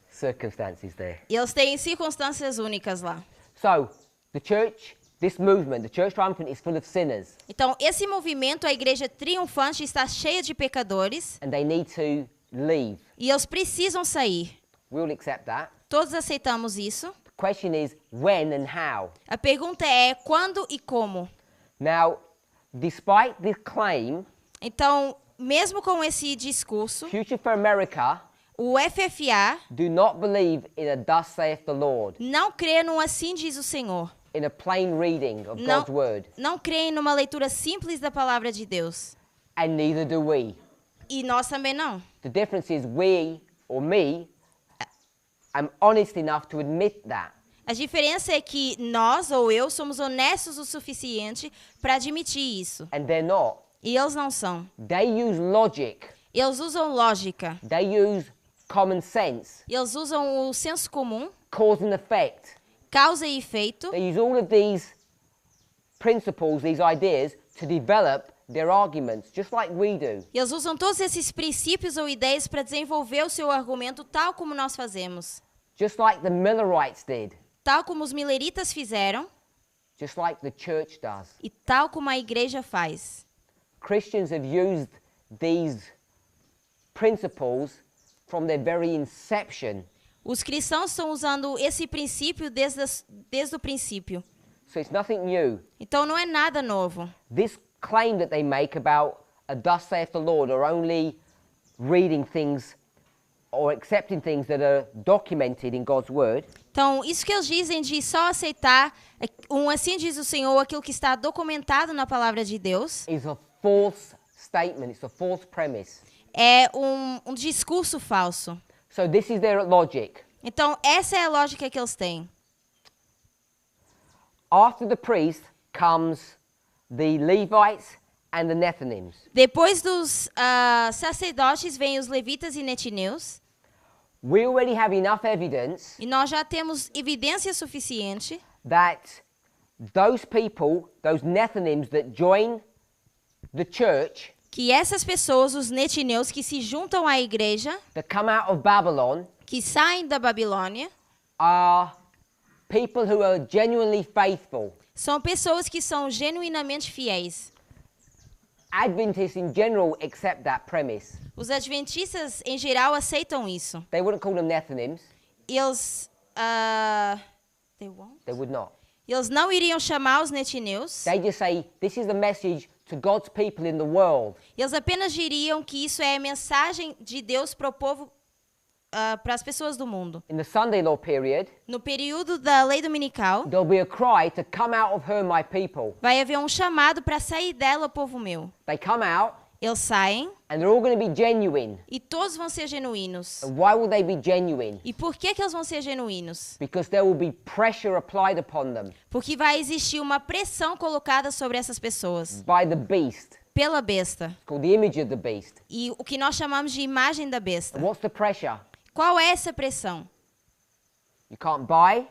Speaker 1: circumstances there.
Speaker 2: E eles têm circunstâncias únicas lá.
Speaker 1: So, the church, this movement, the church triumphant is full of sinners,
Speaker 2: Então, esse movimento, a igreja triunfante, está cheia de pecadores
Speaker 1: and they need to leave.
Speaker 2: e eles precisam sair.
Speaker 1: We'll accept that.
Speaker 2: Todos aceitamos isso.
Speaker 1: The question is when and how.
Speaker 2: A pergunta é quando e como.
Speaker 1: Now, despite this claim,
Speaker 2: Então, mesmo com esse discurso,
Speaker 1: Future for America
Speaker 2: o FFA
Speaker 1: do not believe in a thus saith the Lord,
Speaker 2: não crê no assim diz o Senhor.
Speaker 1: in a plain reading of
Speaker 2: Não,
Speaker 1: God's word,
Speaker 2: não crê numa leitura simples da palavra de Deus.
Speaker 1: and neither do we.
Speaker 2: E nós também não.
Speaker 1: The difference is we, or me, am honest enough to admit that.
Speaker 2: A diferença é que nós, ou eu, somos honestos o suficiente para admitir isso.
Speaker 1: And they're not.
Speaker 2: E eles não são.
Speaker 1: They use logic.
Speaker 2: Eles usam lógica.
Speaker 1: They use common sense,
Speaker 2: Eles usam o senso comum,
Speaker 1: cause and effect.
Speaker 2: causa e efeito.
Speaker 1: They use all of these principles, these ideas, to develop their arguments, just like we do.
Speaker 2: Eles usam todos esses princípios ou ideias para desenvolver o seu argumento tal como nós fazemos.
Speaker 1: Just like the Millerites did.
Speaker 2: Tal como os mileritas fizeram
Speaker 1: Just like the church does.
Speaker 2: e tal como a igreja faz.
Speaker 1: Christians have used these principles from their very inception.
Speaker 2: Os cristãos estão usando esse princípio desde o princípio.
Speaker 1: So it's nothing new.
Speaker 2: Então não é nada novo.
Speaker 1: This claim that they make about a thus saith the Lord are only reading things or accepting things that are documented in God's word
Speaker 2: Então, isso que eles dizem de só aceitar assim diz o Senhor, aquilo que está documentado na palavra de Deus,
Speaker 1: is a false statement. It's a false premise.
Speaker 2: é um discurso falso.
Speaker 1: So this is their logic.
Speaker 2: Então, essa é a lógica que eles têm.
Speaker 1: After the priest comes the Levites and the Nethinims.
Speaker 2: Depois dos sacerdotes vêm os levitas e netineus,
Speaker 1: We already have enough evidence
Speaker 2: e nós já temos evidência suficiente
Speaker 1: that those people, those Nethinims that join the church,
Speaker 2: que essas pessoas, os netineus que se juntam à igreja,
Speaker 1: that come out of Babylon,
Speaker 2: que saem da Babilônia,
Speaker 1: are people who are genuinely faithful.
Speaker 2: são pessoas que são genuinamente fiéis.
Speaker 1: Adventists in general accept that premise.
Speaker 2: Os adventistas, em geral, aceitam isso.
Speaker 1: They wouldn't call them Nethinims.
Speaker 2: Eles, they won't?
Speaker 1: They would not.
Speaker 2: Eles não iriam chamar os netineus.
Speaker 1: They just say, this is the message to God's people in the world.
Speaker 2: Eles apenas diriam que isso é a mensagem de Deus para o povo, para as pessoas do mundo.
Speaker 1: In the Sunday law period,
Speaker 2: No período da lei dominical,
Speaker 1: there'll be a cry to come out of her, my people.
Speaker 2: vai haver um chamado para sair dela, povo meu.
Speaker 1: They come out
Speaker 2: Eles saem
Speaker 1: and they're all going to be genuine.
Speaker 2: e todos vão ser genuínos.
Speaker 1: And why will they be genuine?
Speaker 2: E por que eles vão ser genuínos?
Speaker 1: Because there will be pressure applied upon them
Speaker 2: Porque vai existir uma pressão colocada sobre essas pessoas
Speaker 1: by the beast.
Speaker 2: pela besta.
Speaker 1: It's called the image of the beast.
Speaker 2: E o que nós chamamos de imagem da besta.
Speaker 1: And what's the pressure?
Speaker 2: Qual é essa pressão?
Speaker 1: You can't buy,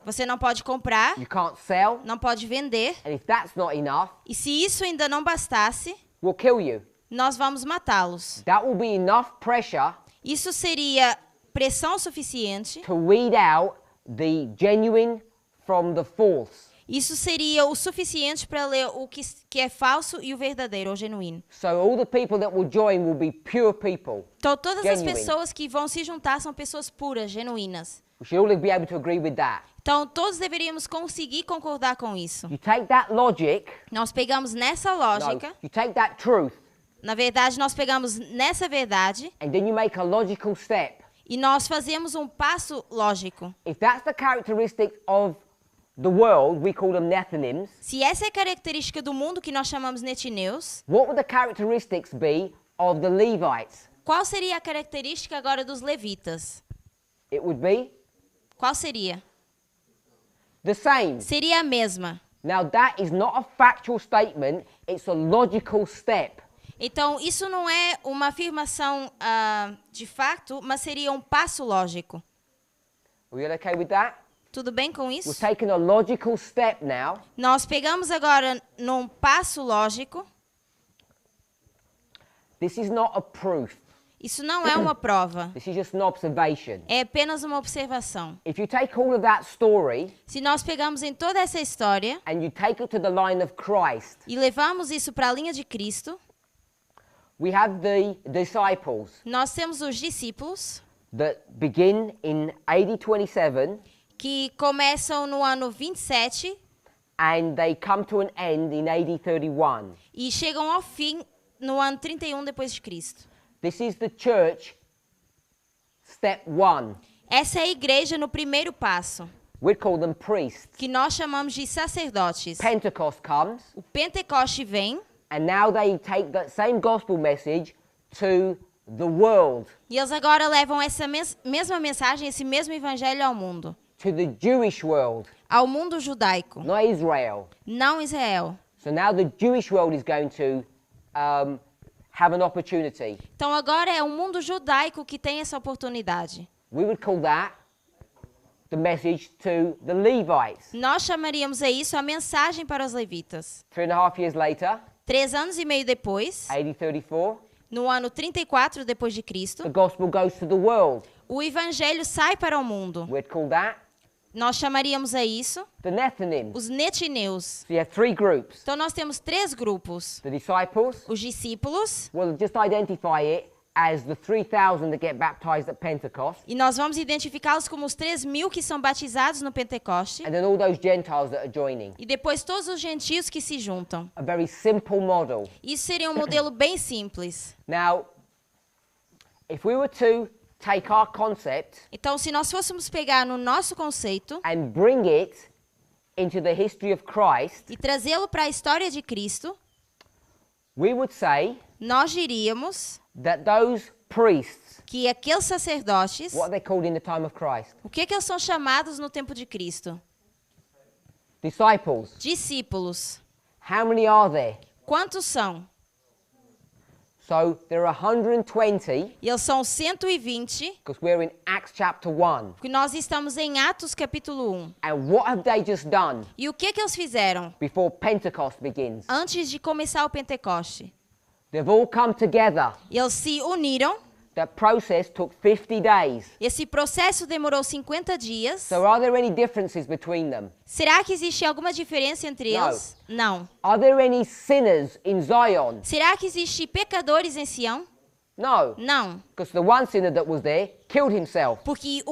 Speaker 2: Você não pode comprar,
Speaker 1: you can't sell,
Speaker 2: não pode vender.
Speaker 1: and if that's not enough,
Speaker 2: E se isso ainda não bastasse,
Speaker 1: we'll kill you.
Speaker 2: nós vamos matá-los.
Speaker 1: That will be enough pressure
Speaker 2: Isso seria pressão suficiente.
Speaker 1: to weed out the genuine from the false.
Speaker 2: Isso seria o suficiente para ler o que é falso e o verdadeiro, ou genuíno.
Speaker 1: So all the people that will join will be pure people.
Speaker 2: Então, todas as
Speaker 1: Genuine.
Speaker 2: pessoas que vão se juntar são pessoas puras, genuínas.
Speaker 1: We should all be able to agree with that.
Speaker 2: Então, todos deveríamos conseguir concordar com isso.
Speaker 1: You take that logic,
Speaker 2: Nós pegamos nessa
Speaker 1: no,
Speaker 2: lógica,
Speaker 1: you take that truth,
Speaker 2: na verdade, nós pegamos nessa verdade
Speaker 1: and then you make a logical step.
Speaker 2: e nós fazemos um passo lógico.
Speaker 1: If that's the characteristic of the world, we call them Nethinims.
Speaker 2: Se essa é a característica do mundo que nós chamamos netineus,
Speaker 1: What would the characteristics be of the Levites?
Speaker 2: qual seria a característica agora dos levitas?
Speaker 1: It would be
Speaker 2: Qual seria?
Speaker 1: the same.
Speaker 2: Seria a mesma.
Speaker 1: Now that is not a factual statement, it's a logical step.
Speaker 2: Então, isso não é uma afirmação de fato, mas seria um passo lógico.
Speaker 1: Are you okay with that?
Speaker 2: Tudo bem com
Speaker 1: We're
Speaker 2: isso?
Speaker 1: taking a logical step now.
Speaker 2: Nós pegamos agora num passo lógico.
Speaker 1: This is not a proof.
Speaker 2: Isso não é uma prova.
Speaker 1: This is just an observation.
Speaker 2: É apenas uma observação.
Speaker 1: If you take all of that story
Speaker 2: Se nós pegamos em toda essa história
Speaker 1: and you take it to the line of Christ,
Speaker 2: e levamos isso para a linha de Cristo,
Speaker 1: we have the disciples
Speaker 2: nós temos os discípulos
Speaker 1: that begin in AD 27
Speaker 2: que começam no ano 27
Speaker 1: and they come to an end in AD 31.
Speaker 2: e chegam ao fim no ano 31 depois de Cristo.
Speaker 1: This is the church, step 1.
Speaker 2: Essa é a igreja no primeiro passo,
Speaker 1: We'd call them priests.
Speaker 2: que nós chamamos de sacerdotes.
Speaker 1: Pentecost comes,
Speaker 2: O Pentecoste vem
Speaker 1: and now they take that same gospel message to the world,
Speaker 2: e eles agora levam essa mesma mensagem, esse mesmo evangelho ao mundo.
Speaker 1: to the Jewish world,
Speaker 2: Ao mundo judaico,
Speaker 1: not Israel.
Speaker 2: não Israel.
Speaker 1: So now the Jewish world is going to have an opportunity.
Speaker 2: Então agora é o mundo judaico que tem essa oportunidade.
Speaker 1: We would call that the message to the Levites.
Speaker 2: Nós chamaríamos a isso a mensagem para os levitas.
Speaker 1: 3.5 years later,
Speaker 2: 3 anos e meio depois,
Speaker 1: AD 34,
Speaker 2: no ano 34 depois de Cristo,
Speaker 1: the gospel goes to the world.
Speaker 2: o evangelho sai para o mundo.
Speaker 1: We'd call that
Speaker 2: Nós chamaríamos a isso
Speaker 1: the Nethinim.
Speaker 2: os netineus.
Speaker 1: So you have 3 groups.
Speaker 2: Então nós temos 3 grupos.
Speaker 1: The disciples,
Speaker 2: Os discípulos,
Speaker 1: we'll just identify it as the 3,000 that get baptized at Pentecost,
Speaker 2: e nós vamos identificá-los como os 3.000 que são batizados no Pentecoste,
Speaker 1: and then all those Gentiles that are joining.
Speaker 2: e depois todos os gentios que se juntam.
Speaker 1: A very simple model.
Speaker 2: Isso seria um modelo bem simples.
Speaker 1: Now, if we were to take our concept
Speaker 2: Então, se nós fôssemos pegar no nosso conceito
Speaker 1: and bring it into the history of Christ,
Speaker 2: e trazê-lo para a história de Cristo,
Speaker 1: we would say
Speaker 2: nós diríamos
Speaker 1: that those priests,
Speaker 2: que aqueles sacerdotes,
Speaker 1: what are they called in the time of Christ?
Speaker 2: o que eles são chamados no tempo de Cristo?
Speaker 1: Disciples.
Speaker 2: Discípulos.
Speaker 1: How many are there?
Speaker 2: Quantos são?
Speaker 1: So there are 120,
Speaker 2: E eles são 120,
Speaker 1: because we're in Acts chapter 1.
Speaker 2: porque nós estamos em Atos capítulo 1.
Speaker 1: And what have they just done
Speaker 2: E o que eles fizeram
Speaker 1: before Pentecost begins?
Speaker 2: antes de começar o Pentecoste?
Speaker 1: They've all come together.
Speaker 2: Eles se uniram.
Speaker 1: That process took 50 days.
Speaker 2: Esse processo demorou 50 dias.
Speaker 1: So are there any differences between them?
Speaker 2: Será que existe alguma diferença entre
Speaker 1: Não.
Speaker 2: eles? Não.
Speaker 1: Are there any sinners in Zion?
Speaker 2: Será que existe pecadores em Sião?
Speaker 1: No.
Speaker 2: Não.
Speaker 1: Because the one sinner that was there killed himself.
Speaker 2: Porque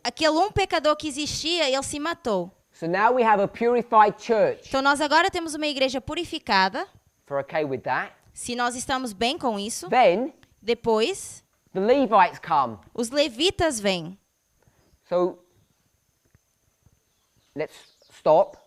Speaker 2: aquele pecador que existia, ele se matou.
Speaker 1: So now we have a purified church.
Speaker 2: Então nós agora temos uma igreja purificada.
Speaker 1: If we're okay with that.
Speaker 2: Se nós estamos bem com isso,
Speaker 1: Then
Speaker 2: depois
Speaker 1: the Levites come.
Speaker 2: os levitas vêm.
Speaker 1: So let's stop.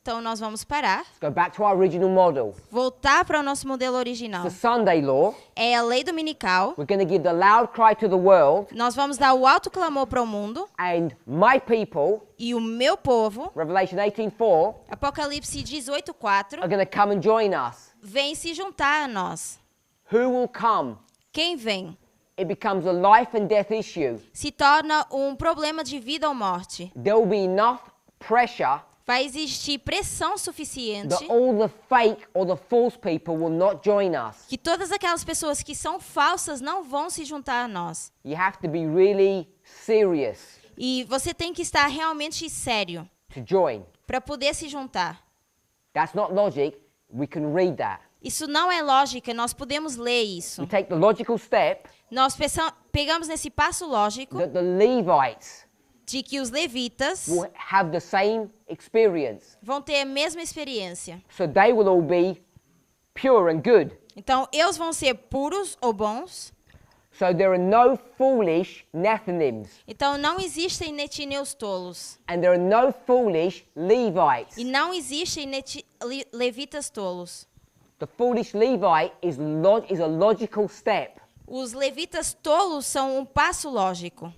Speaker 2: Então nós vamos parar,
Speaker 1: Let's go back to our original model.
Speaker 2: voltar para o nosso modelo original.
Speaker 1: The Sunday law.
Speaker 2: É a lei dominical.
Speaker 1: We're going to give the loud cry to the world.
Speaker 2: Nós vamos dar o alto clamor para o mundo.
Speaker 1: And my people,
Speaker 2: E o meu povo,
Speaker 1: Revelation 18:4,
Speaker 2: Apocalipse 18:4,
Speaker 1: are going to come and join us.
Speaker 2: vem se juntar a nós.
Speaker 1: Who will come?
Speaker 2: Quem vem?
Speaker 1: It becomes a life and death issue.
Speaker 2: Se torna um problema de vida ou morte.
Speaker 1: There will be enough pressure
Speaker 2: Vai existir pressão suficiente
Speaker 1: that all the fake or the false people will not join us.
Speaker 2: que todas aquelas pessoas que são falsas não vão se juntar a nós.
Speaker 1: You have to be really serious
Speaker 2: E você tem que estar realmente sério
Speaker 1: to join.
Speaker 2: para poder se juntar.
Speaker 1: That's not logic. We can read that.
Speaker 2: Isso não é lógica, nós podemos ler isso.
Speaker 1: We take the logical step
Speaker 2: Nós pegamos nesse passo lógico
Speaker 1: that the Levites
Speaker 2: de que os levitas
Speaker 1: will have the same experience.
Speaker 2: vão ter a mesma experiência.
Speaker 1: So they will all be pure and good.
Speaker 2: Então, eles vão ser puros ou bons.
Speaker 1: So there are no foolish Nethinims.
Speaker 2: Então, não existem netineus tolos.
Speaker 1: And there are no foolish Levites.
Speaker 2: E não existem levitas tolos.
Speaker 1: The foolish Levite is a logical step.
Speaker 2: Os levitas tolos são um passo lógico.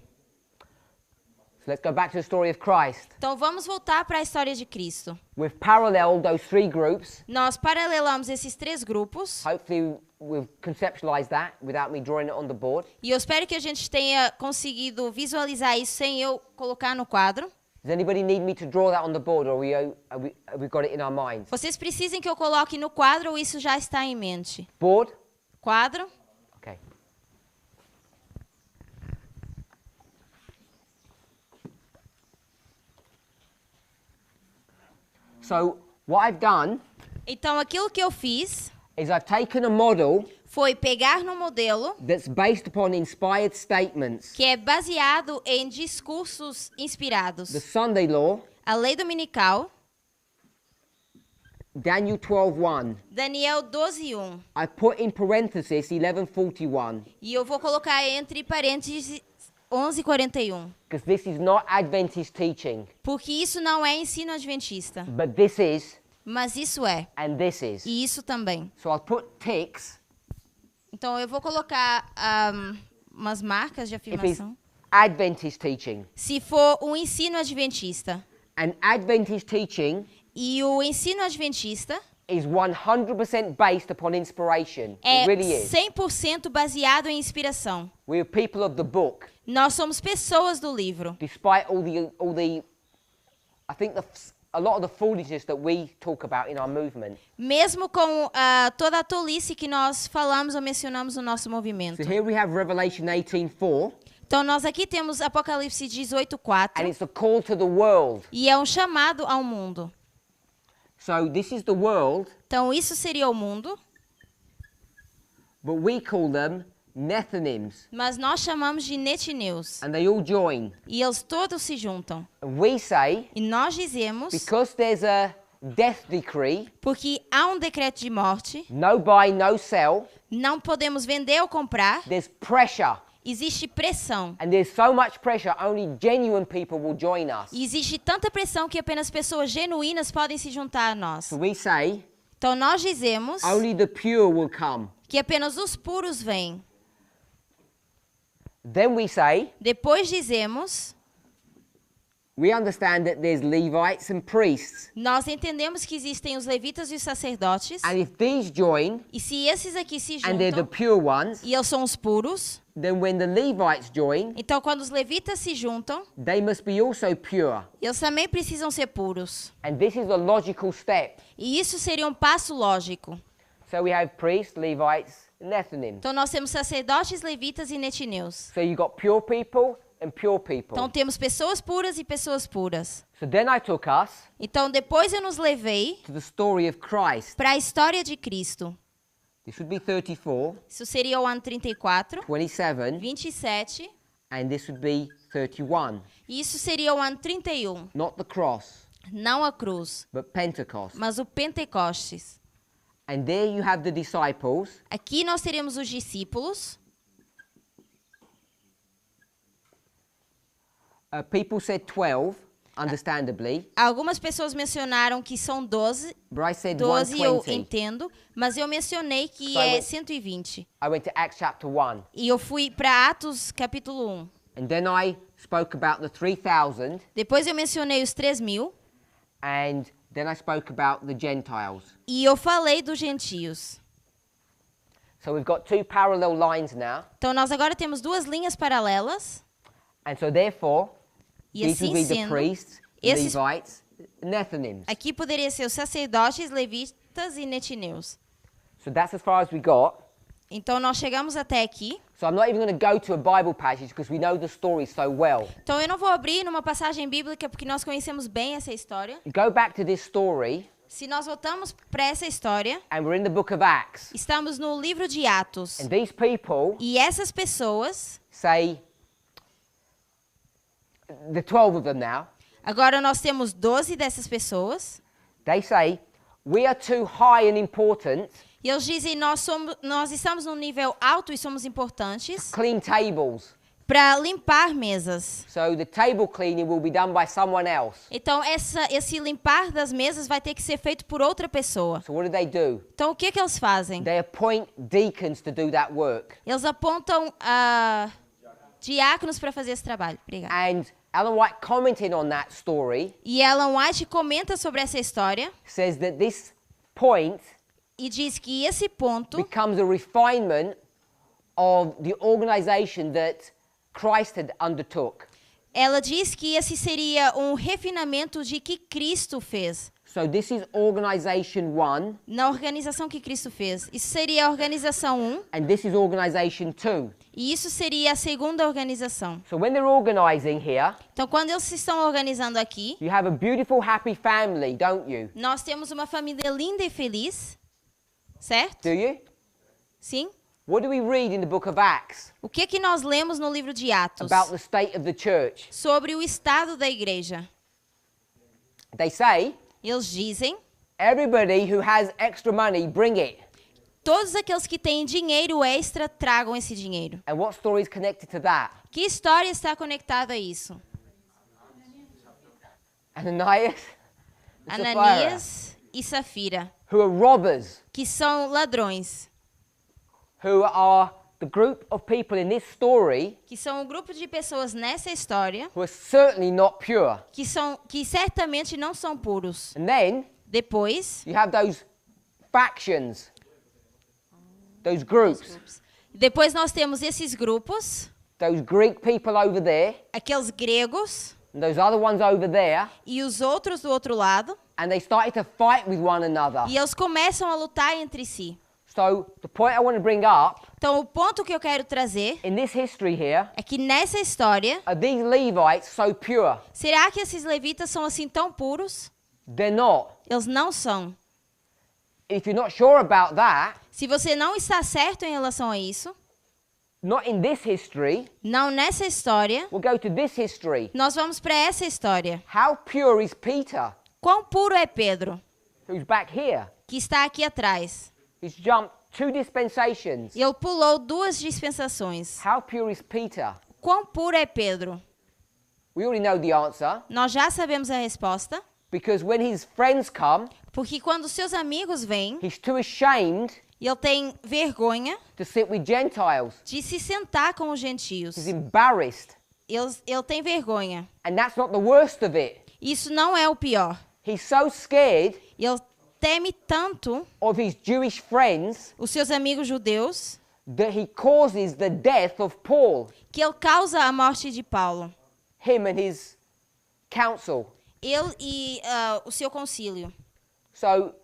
Speaker 1: So let's go back to the story of Christ.
Speaker 2: Então, vamos voltar para a história de Cristo.
Speaker 1: We've paralleled those 3 groups.
Speaker 2: Nós paralelamos esses 3 grupos.
Speaker 1: Hopefully we've conceptualized that without me drawing it on the board.
Speaker 2: E eu espero que a gente tenha conseguido visualizar isso sem eu colocar no quadro.
Speaker 1: Does anybody need me to draw that on the board, or have we got it in our minds?
Speaker 2: Vocês precisam que eu coloque no quadro ou isso já está em mente?
Speaker 1: Board?
Speaker 2: Quadro.
Speaker 1: Okay. So what I've done
Speaker 2: Então, aquilo que eu fiz
Speaker 1: is I've taken a model
Speaker 2: foi pegar no modelo
Speaker 1: that's based upon inspired statements.
Speaker 2: que é baseado em discursos
Speaker 1: The
Speaker 2: inspirados.
Speaker 1: Sunday law,
Speaker 2: A lei dominical,
Speaker 1: Daniel 12:1.
Speaker 2: Daniel 12:1.
Speaker 1: I put in parenthesis 11:41
Speaker 2: E eu vou colocar entre parênteses 11:41.
Speaker 1: because this is not Adventist teaching,
Speaker 2: Porque isso não é ensino adventista.
Speaker 1: but this is
Speaker 2: Mas isso é.
Speaker 1: and this is.
Speaker 2: E isso também.
Speaker 1: So I'll put ticks
Speaker 2: Então eu vou colocar umas marcas de
Speaker 1: if it's
Speaker 2: afirmação.
Speaker 1: Adventist teaching.
Speaker 2: Se for um ensino adventista.
Speaker 1: And Adventist teaching
Speaker 2: E o ensino adventista
Speaker 1: is 100% based upon inspiration.
Speaker 2: é
Speaker 1: It really is.
Speaker 2: 100% baseado em inspiração.
Speaker 1: We are people of the book,
Speaker 2: Nós somos pessoas do livro.
Speaker 1: despite all the I think a lot of the foolishness that we talk about in our movement.
Speaker 2: Mesmo com toda a tolice que nós falamos ou mencionamos no nosso movimento.
Speaker 1: So here we have Revelation 18:4,
Speaker 2: Então nós aqui temos Apocalipse
Speaker 1: and
Speaker 2: 18:4
Speaker 1: it's a call to the world.
Speaker 2: e é um chamado ao mundo.
Speaker 1: So this is the world,
Speaker 2: Então isso seria o mundo,
Speaker 1: but we call them Nethinims,
Speaker 2: mas nós chamamos de netineus.
Speaker 1: and they all join.
Speaker 2: E eles todos se juntam.
Speaker 1: And we say,
Speaker 2: E nós dizemos,
Speaker 1: because there's a death decree,
Speaker 2: porque há um decreto de morte,
Speaker 1: no buy, no sell,
Speaker 2: não podemos vender ou comprar,
Speaker 1: there's pressure.
Speaker 2: existe pressão.
Speaker 1: And there's so much pressure, only genuine people will join us.
Speaker 2: E existe tanta pressão que apenas pessoas genuínas podem se juntar a nós.
Speaker 1: So we say,
Speaker 2: Então nós dizemos
Speaker 1: only the pure will come.
Speaker 2: que apenas os puros vêm.
Speaker 1: Then we say,
Speaker 2: Depois dizemos,
Speaker 1: we understand that there's Levites and priests.
Speaker 2: nós entendemos que existem os levitas e os sacerdotes.
Speaker 1: And if these join,
Speaker 2: E se esses aqui se
Speaker 1: and they're the
Speaker 2: juntam,
Speaker 1: pure ones,
Speaker 2: e eles são os puros,
Speaker 1: then when the Levites join,
Speaker 2: então quando os levitas se juntam,
Speaker 1: they must be also pure.
Speaker 2: eles também precisam ser puros.
Speaker 1: And this is a logical step.
Speaker 2: E isso seria um passo lógico.
Speaker 1: So we have priests, Levites, and Nethinims.
Speaker 2: Então nós temos sacerdotes, levitas e netineus.
Speaker 1: So you've got pure people and pure people.
Speaker 2: Então temos pessoas puras e pessoas puras.
Speaker 1: So then I took us
Speaker 2: Então depois eu nos levei
Speaker 1: to the story of Christ.
Speaker 2: para a história de Cristo.
Speaker 1: This would be 34,
Speaker 2: Isso seria o ano 34,
Speaker 1: 27,
Speaker 2: 27,
Speaker 1: and this would be 31.
Speaker 2: e isso seria o ano 31.
Speaker 1: Not the cross,
Speaker 2: Não a cruz,
Speaker 1: but Pentecost.
Speaker 2: mas o Pentecostes.
Speaker 1: And there you have the disciples.
Speaker 2: Aqui nós teremos os discípulos.
Speaker 1: People said 12, understandably,
Speaker 2: Algumas pessoas mencionaram que são 12.
Speaker 1: but I said
Speaker 2: 12 eu
Speaker 1: 120.
Speaker 2: entendo, mas eu mencionei que
Speaker 1: So I
Speaker 2: é
Speaker 1: went-
Speaker 2: 120.
Speaker 1: I went to Acts chapter 1.
Speaker 2: E eu fui para Atos capítulo 1.
Speaker 1: And then I spoke about the 3,000,
Speaker 2: Depois eu mencionei os 3.000
Speaker 1: and then I spoke about the Gentiles.
Speaker 2: e eu falei dos gentios.
Speaker 1: So we've got two parallel lines now.
Speaker 2: Então nós agora temos duas linhas paralelas.
Speaker 1: And so therefore,
Speaker 2: E
Speaker 1: these would
Speaker 2: assim
Speaker 1: be the
Speaker 2: sendo,
Speaker 1: priests,
Speaker 2: esses-
Speaker 1: Levites, Nethinims.
Speaker 2: aqui poderia ser os sacerdotes, levitas e netineus.
Speaker 1: So that's as far as we got.
Speaker 2: Então nós chegamos até aqui.
Speaker 1: So I'm not even going to go to a Bible passage because we know the story so well.
Speaker 2: Então eu não vou abrir numa passagem bíblica porque nós conhecemos bem essa história.
Speaker 1: You go back to this story,
Speaker 2: Se nós voltamos para essa história,
Speaker 1: and we're in the book of Acts.
Speaker 2: estamos no livro de Atos.
Speaker 1: And these people
Speaker 2: E essas pessoas,
Speaker 1: say, the 12 of them now,
Speaker 2: agora nós temos 12 dessas pessoas,
Speaker 1: they say, we are too high and important
Speaker 2: e eles dizem nós estamos num nível alto e somos importantes
Speaker 1: clean tables.
Speaker 2: para limpar mesas.
Speaker 1: So the table cleaning will be done by someone else.
Speaker 2: Então esse limpar das mesas vai ter que ser feito por outra pessoa.
Speaker 1: So what do?
Speaker 2: Então o que que eles fazem?
Speaker 1: They appoint deacons to do that work.
Speaker 2: Eles apontam diáconos para fazer esse trabalho. Obrigada.
Speaker 1: And Ellen White, commenting on that story,
Speaker 2: E Ellen White comenta sobre essa história
Speaker 1: says that this point
Speaker 2: e diz que esse ponto
Speaker 1: becomes a refinement of the organization that Christ had undertook.
Speaker 2: ela diz que esse seria um refinamento de que Cristo fez.
Speaker 1: So this is organization 1,
Speaker 2: Na organização que Cristo fez. Isso seria a organização 1
Speaker 1: and this is organization 2.
Speaker 2: e isso seria a segunda organização.
Speaker 1: So when they're organizing here,
Speaker 2: Então, quando eles se estão organizando aqui,
Speaker 1: you have a beautiful, happy family, don't you?
Speaker 2: nós temos uma família linda e feliz, certo?
Speaker 1: Do you?
Speaker 2: Sim?
Speaker 1: What do we read in the book of Acts
Speaker 2: O que que nós lemos no livro de Atos
Speaker 1: about the state of the church?
Speaker 2: sobre o estado da igreja?
Speaker 1: They say,
Speaker 2: Eles dizem,
Speaker 1: Everybody who has extra money, bring it.
Speaker 2: Todos aqueles que têm dinheiro extra, tragam esse dinheiro.
Speaker 1: And what story is connected to that?
Speaker 2: Que história está conectada a isso?
Speaker 1: Ananias and Sapphira,
Speaker 2: Ananias e Safira,
Speaker 1: who are robbers,
Speaker 2: que são ladrões,
Speaker 1: who are the group of people in this story
Speaker 2: que são um grupo de pessoas nessa história
Speaker 1: who are certainly not pure.
Speaker 2: que certamente não são puros.
Speaker 1: And then
Speaker 2: Depois,
Speaker 1: you have those factions, those groups,
Speaker 2: nós temos esses grupos,
Speaker 1: those Greek people over there,
Speaker 2: aqueles gregos
Speaker 1: and those other ones over there,
Speaker 2: e os outros do outro lado,
Speaker 1: and they started to fight with one another.
Speaker 2: e eles começam a lutar entre si.
Speaker 1: So the point I want to bring up
Speaker 2: Então, o ponto que eu quero trazer
Speaker 1: in this history here,
Speaker 2: é que nessa história,
Speaker 1: are these Levites so pure?
Speaker 2: será que esses levitas são assim tão puros?
Speaker 1: They're not.
Speaker 2: Eles não são.
Speaker 1: If you're not sure about that,
Speaker 2: Se você não está certo em relação a isso,
Speaker 1: not in this history,
Speaker 2: não nessa história,
Speaker 1: we'll go to this history.
Speaker 2: nós vamos para essa história.
Speaker 1: How pure is Peter,
Speaker 2: Quão puro é Pedro,
Speaker 1: who's back here?
Speaker 2: que está aqui atrás?
Speaker 1: He's jumped 2 dispensations.
Speaker 2: Ele pulou 2 dispensações.
Speaker 1: How pure is Peter?
Speaker 2: Quão puro é Pedro?
Speaker 1: We already know the answer,
Speaker 2: Nós já sabemos a resposta,
Speaker 1: because when his friends come,
Speaker 2: porque quando seus amigos vêm,
Speaker 1: he's too ashamed
Speaker 2: ele tem vergonha
Speaker 1: to sit with Gentiles.
Speaker 2: de se sentar com os gentios.
Speaker 1: He's embarrassed.
Speaker 2: Ele tem vergonha.
Speaker 1: And that's not the worst of it.
Speaker 2: Isso não é o pior.
Speaker 1: He's so scared
Speaker 2: Ele teme tanto
Speaker 1: of his Jewish friends
Speaker 2: os seus amigos judeus
Speaker 1: that he causes the death of Paul,
Speaker 2: que ele causa a morte de Paulo.
Speaker 1: him and his council.
Speaker 2: Ele e o seu concílio.
Speaker 1: So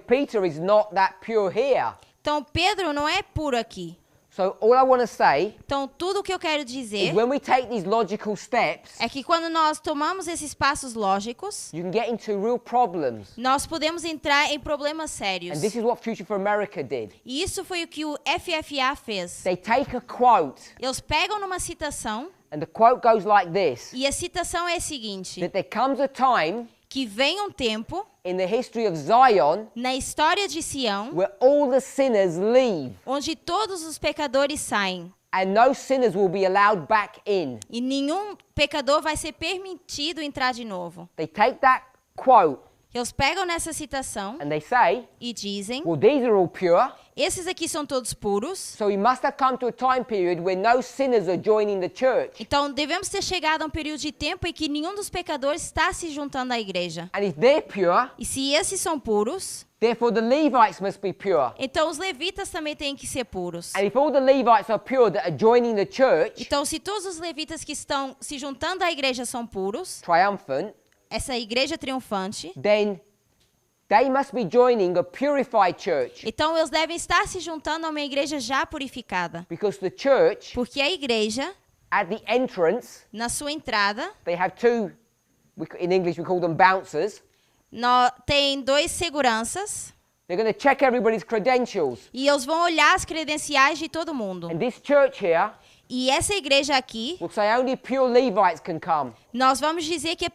Speaker 1: Peter is not that pure here.
Speaker 2: Então, Pedro não é puro aqui.
Speaker 1: So all I want to say
Speaker 2: Então, tudo o que eu quero
Speaker 1: is
Speaker 2: dizer
Speaker 1: when we take these logical steps,
Speaker 2: é que quando nós tomamos esses passos lógicos,
Speaker 1: you can get into real problems.
Speaker 2: nós podemos entrar em problemas
Speaker 1: And
Speaker 2: sérios.
Speaker 1: this is what Future for America did.
Speaker 2: E isso foi o que o FFA fez.
Speaker 1: They take a quote,
Speaker 2: Eles pegam numa citação,
Speaker 1: and the quote goes like this,
Speaker 2: e a citação é a seguinte:
Speaker 1: that there comes a time
Speaker 2: que vem um tempo
Speaker 1: in the history of Zion
Speaker 2: na história de Sião
Speaker 1: where all the sinners leave,
Speaker 2: onde todos os pecadores saem
Speaker 1: and no sinners will be allowed back in.
Speaker 2: e nenhum pecador vai ser permitido entrar de novo.
Speaker 1: They take that quote
Speaker 2: Eles pegam nessa citação
Speaker 1: and they say,
Speaker 2: e dizem:
Speaker 1: well, these are all pure,
Speaker 2: esses aqui são todos puros,
Speaker 1: so we must have come to a time period where no sinners are joining the church.
Speaker 2: então devemos ter chegado a um período de tempo em que nenhum dos pecadores está se juntando à igreja.
Speaker 1: And if they're pure,
Speaker 2: E se esses são puros,
Speaker 1: therefore the Levites must be pure.
Speaker 2: então os levitas também têm que ser puros.
Speaker 1: And if all the Levites are pure that are joining the church,
Speaker 2: Então, se todos os levitas que estão se juntando à igreja são puros,
Speaker 1: triumphant,
Speaker 2: essa igreja triunfante,
Speaker 1: then they must be joining a purified church.
Speaker 2: então eles devem estar se juntando a uma igreja já purificada.
Speaker 1: Because the church,
Speaker 2: Porque a igreja,
Speaker 1: at the entrance,
Speaker 2: na sua entrada,
Speaker 1: they have two, in English we call them bouncers.
Speaker 2: tem 2 seguranças
Speaker 1: They're going to check everybody's credentials.
Speaker 2: e eles vão olhar as credenciais de todo mundo.
Speaker 1: And this church here
Speaker 2: E essa igreja aqui,
Speaker 1: will say only pure Levites can come.
Speaker 2: nós vamos dizer que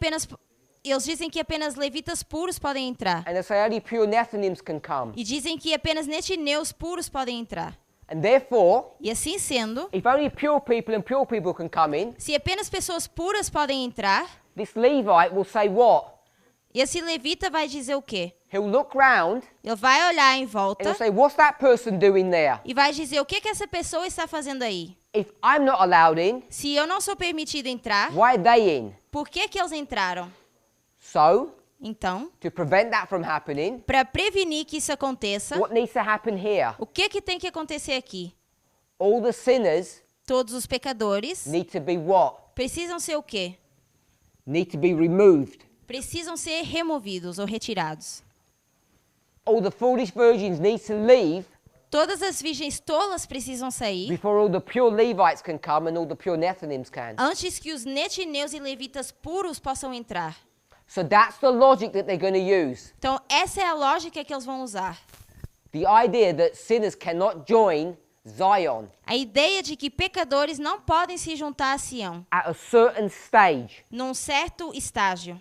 Speaker 2: eles dizem que apenas levitas puros podem entrar.
Speaker 1: And they say only pure Nethinims can come.
Speaker 2: E dizem que apenas netineus puros podem entrar.
Speaker 1: And therefore,
Speaker 2: E assim sendo,
Speaker 1: if only pure people and pure people can come in,
Speaker 2: se apenas pessoas puras podem entrar,
Speaker 1: this Levite will say what?
Speaker 2: esse levita vai dizer o quê?
Speaker 1: He'll look round
Speaker 2: Ele vai olhar em
Speaker 1: and
Speaker 2: volta
Speaker 1: he'll say, what's that person doing there?
Speaker 2: e vai dizer o que essa pessoa está fazendo aí.
Speaker 1: If I'm not allowed in,
Speaker 2: Se eu não sou permitido entrar,
Speaker 1: why are they in?
Speaker 2: por que eles entraram?
Speaker 1: So,
Speaker 2: Então,
Speaker 1: to prevent that from happening,
Speaker 2: para prevenir que isso aconteça,
Speaker 1: what needs to happen here?
Speaker 2: o que tem que acontecer aqui?
Speaker 1: All the sinners
Speaker 2: Todos os pecadores
Speaker 1: need to be what?
Speaker 2: precisam ser o quê?
Speaker 1: Need to be removed.
Speaker 2: Precisam ser removidos ou retirados.
Speaker 1: All the foolish virgins need to leave
Speaker 2: Todas as virgens tolas precisam sair
Speaker 1: before all the pure Levites can come and all the pure Nethinims can.
Speaker 2: antes que os netineus e levitas puros possam entrar.
Speaker 1: So that's the logic that they're going to use.
Speaker 2: Então, essa é a lógica que eles vão usar.
Speaker 1: The idea that sinners cannot join Zion
Speaker 2: A ideia de que pecadores não podem se juntar a Sião
Speaker 1: at a certain stage
Speaker 2: num certo estágio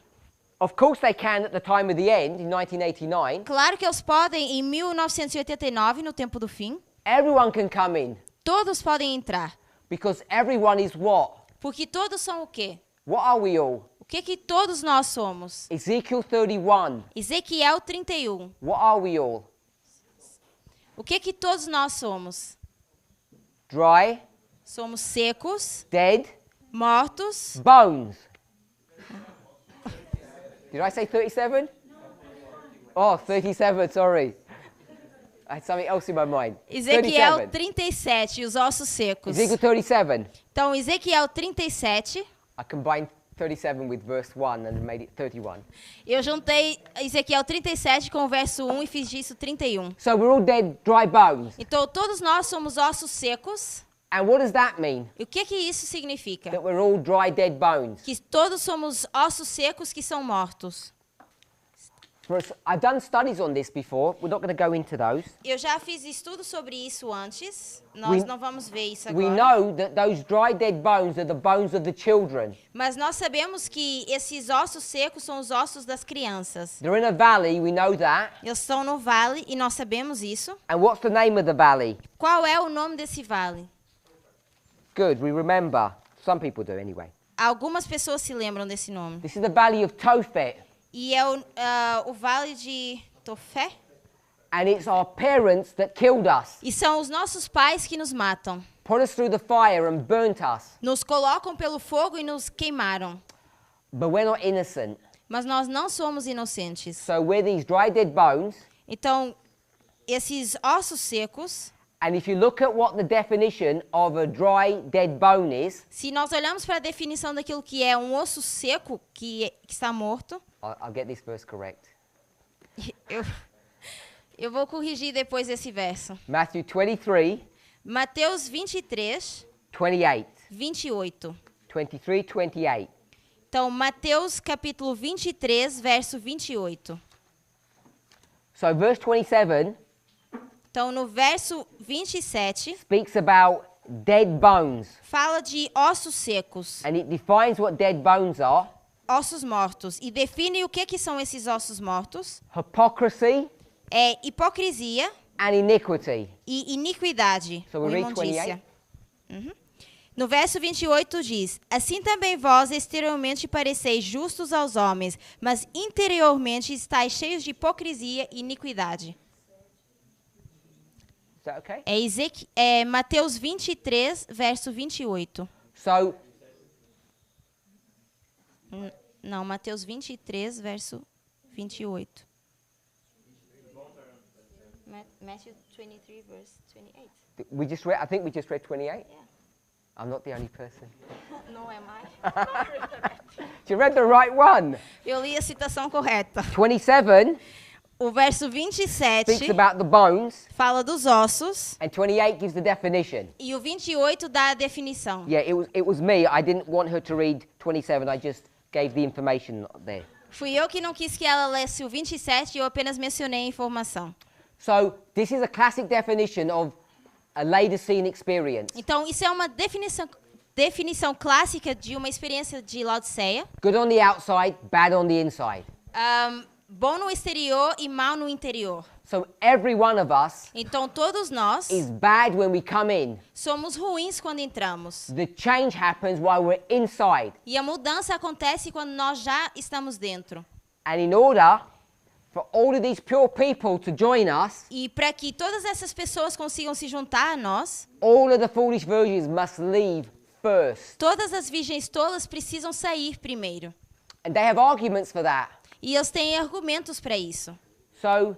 Speaker 1: Of course they can at the time of the end, in 1989.
Speaker 2: Claro que eles podem em 1989, no tempo do fim.
Speaker 1: Everyone can come in.
Speaker 2: Todos podem entrar.
Speaker 1: Because everyone is what?
Speaker 2: Porque todos são o quê?
Speaker 1: What are we all?
Speaker 2: O que todos nós somos?
Speaker 1: Ezekiel 31.
Speaker 2: Ezequiel 31.
Speaker 1: What are we all?
Speaker 2: O que todos nós somos?
Speaker 1: Dry,
Speaker 2: Somos secos,
Speaker 1: dead,
Speaker 2: mortos.
Speaker 1: bones. Did I say 37? Oh, 37, sorry. I had something else in my mind.
Speaker 2: Ezequiel
Speaker 1: 37.
Speaker 2: 37, os ossos secos.
Speaker 1: Ezekiel 37.
Speaker 2: Então, Ezequiel 37,
Speaker 1: I combined 37 with verse 1 and made it 31.
Speaker 2: eu juntei Ezequiel 37 com o verso 1 e fiz disso 31.
Speaker 1: So we're all dead, dry bones.
Speaker 2: Então, todos nós somos ossos secos.
Speaker 1: And what does that mean?
Speaker 2: E o que isso significa?
Speaker 1: That we're all dry, dead bones.
Speaker 2: Que todos somos ossos secos que são mortos.
Speaker 1: I've done studies on this before. We're not going to go into those.
Speaker 2: Eu já fiz estudo sobre isso antes. Nós não vamos ver isso
Speaker 1: We
Speaker 2: agora.
Speaker 1: know that those dry, dead bones are the bones of the children.
Speaker 2: Mas nós sabemos que esses ossos secos são os ossos das crianças.
Speaker 1: They're in a valley, we know that.
Speaker 2: Eles estão no vale e nós sabemos isso.
Speaker 1: And what's the name of the valley?
Speaker 2: Qual é o nome desse vale?
Speaker 1: Good, we remember. Some people do anyway.
Speaker 2: Algumas pessoas se lembram desse nome.
Speaker 1: This is the valley of Tophet.
Speaker 2: E é o vale de Tofé.
Speaker 1: And it's our parents that killed us,
Speaker 2: E são os nossos pais que nos matam.
Speaker 1: put us through the fire and burnt us.
Speaker 2: Nos colocam pelo fogo e nos queimaram.
Speaker 1: But we're not innocent.
Speaker 2: Mas nós não somos inocentes.
Speaker 1: So we're these dry, dead bones.
Speaker 2: Então, esses ossos secos,
Speaker 1: And if you look at what the definition of a dry, dead bone is,
Speaker 2: se nós olhamos para a definição daquilo que é um osso seco que está morto,
Speaker 1: I'll get this verse correct.
Speaker 2: eu vou corrigir depois esse verso.
Speaker 1: Matthew 23,
Speaker 2: Mateus 23,
Speaker 1: 28.
Speaker 2: 28.
Speaker 1: 23, 28.
Speaker 2: Então, Mateus capítulo 23, verso 28.
Speaker 1: So verse 27
Speaker 2: Então, no verso 27,
Speaker 1: speaks about dead bones.
Speaker 2: fala de ossos secos,
Speaker 1: And it defines what dead bones are.
Speaker 2: ossos mortos. E define o que são esses ossos mortos.
Speaker 1: Hypocrisy
Speaker 2: É hipocrisia
Speaker 1: and iniquity.
Speaker 2: e iniquidade,
Speaker 1: So
Speaker 2: ou
Speaker 1: we read
Speaker 2: imundícia. No verso 28 diz: Assim também vós exteriormente pareceis justos aos homens, mas interiormente estáis cheios de hipocrisia e iniquidade.
Speaker 1: Is that okay?
Speaker 2: É Mateus 23, verso 28.
Speaker 1: So
Speaker 2: Não, Mateus 23, verso 28. Matthew 23, verse 28.
Speaker 1: we just read, I think we just read 28.
Speaker 2: Yeah.
Speaker 1: I'm not the only person.
Speaker 2: Não é mais.
Speaker 1: You read the right one.
Speaker 2: Eu li a citação correta.
Speaker 1: 27
Speaker 2: O verso 27
Speaker 1: speaks about the bones,
Speaker 2: fala dos ossos
Speaker 1: and 28 gives the definition.
Speaker 2: e o 28 dá a definição.
Speaker 1: Yeah, it was me. I didn't want her to read 27. I just gave the information there.
Speaker 2: Fui eu que não quis que ela lesse o 27 e eu apenas mencionei a informação.
Speaker 1: So this is a classic definition of a Laodicean experience.
Speaker 2: Então, isso é uma definição clássica de uma experiência de Laodiceia.
Speaker 1: Good on the outside, bad on the inside.
Speaker 2: Bom no exterior e mal no interior.
Speaker 1: So every one of us
Speaker 2: Então, todos nós
Speaker 1: is bad when we come in.
Speaker 2: somos ruins quando entramos.
Speaker 1: The change happens while we're inside.
Speaker 2: E a mudança acontece quando nós já estamos dentro.
Speaker 1: And in order for all of these pure people to join us,
Speaker 2: E para que todas essas pessoas consigam se juntar a nós,
Speaker 1: all of the foolish virgins must leave first.
Speaker 2: todas as virgens tolas precisam sair primeiro.
Speaker 1: And they have arguments for that.
Speaker 2: E eles têm argumentos para isso.
Speaker 1: So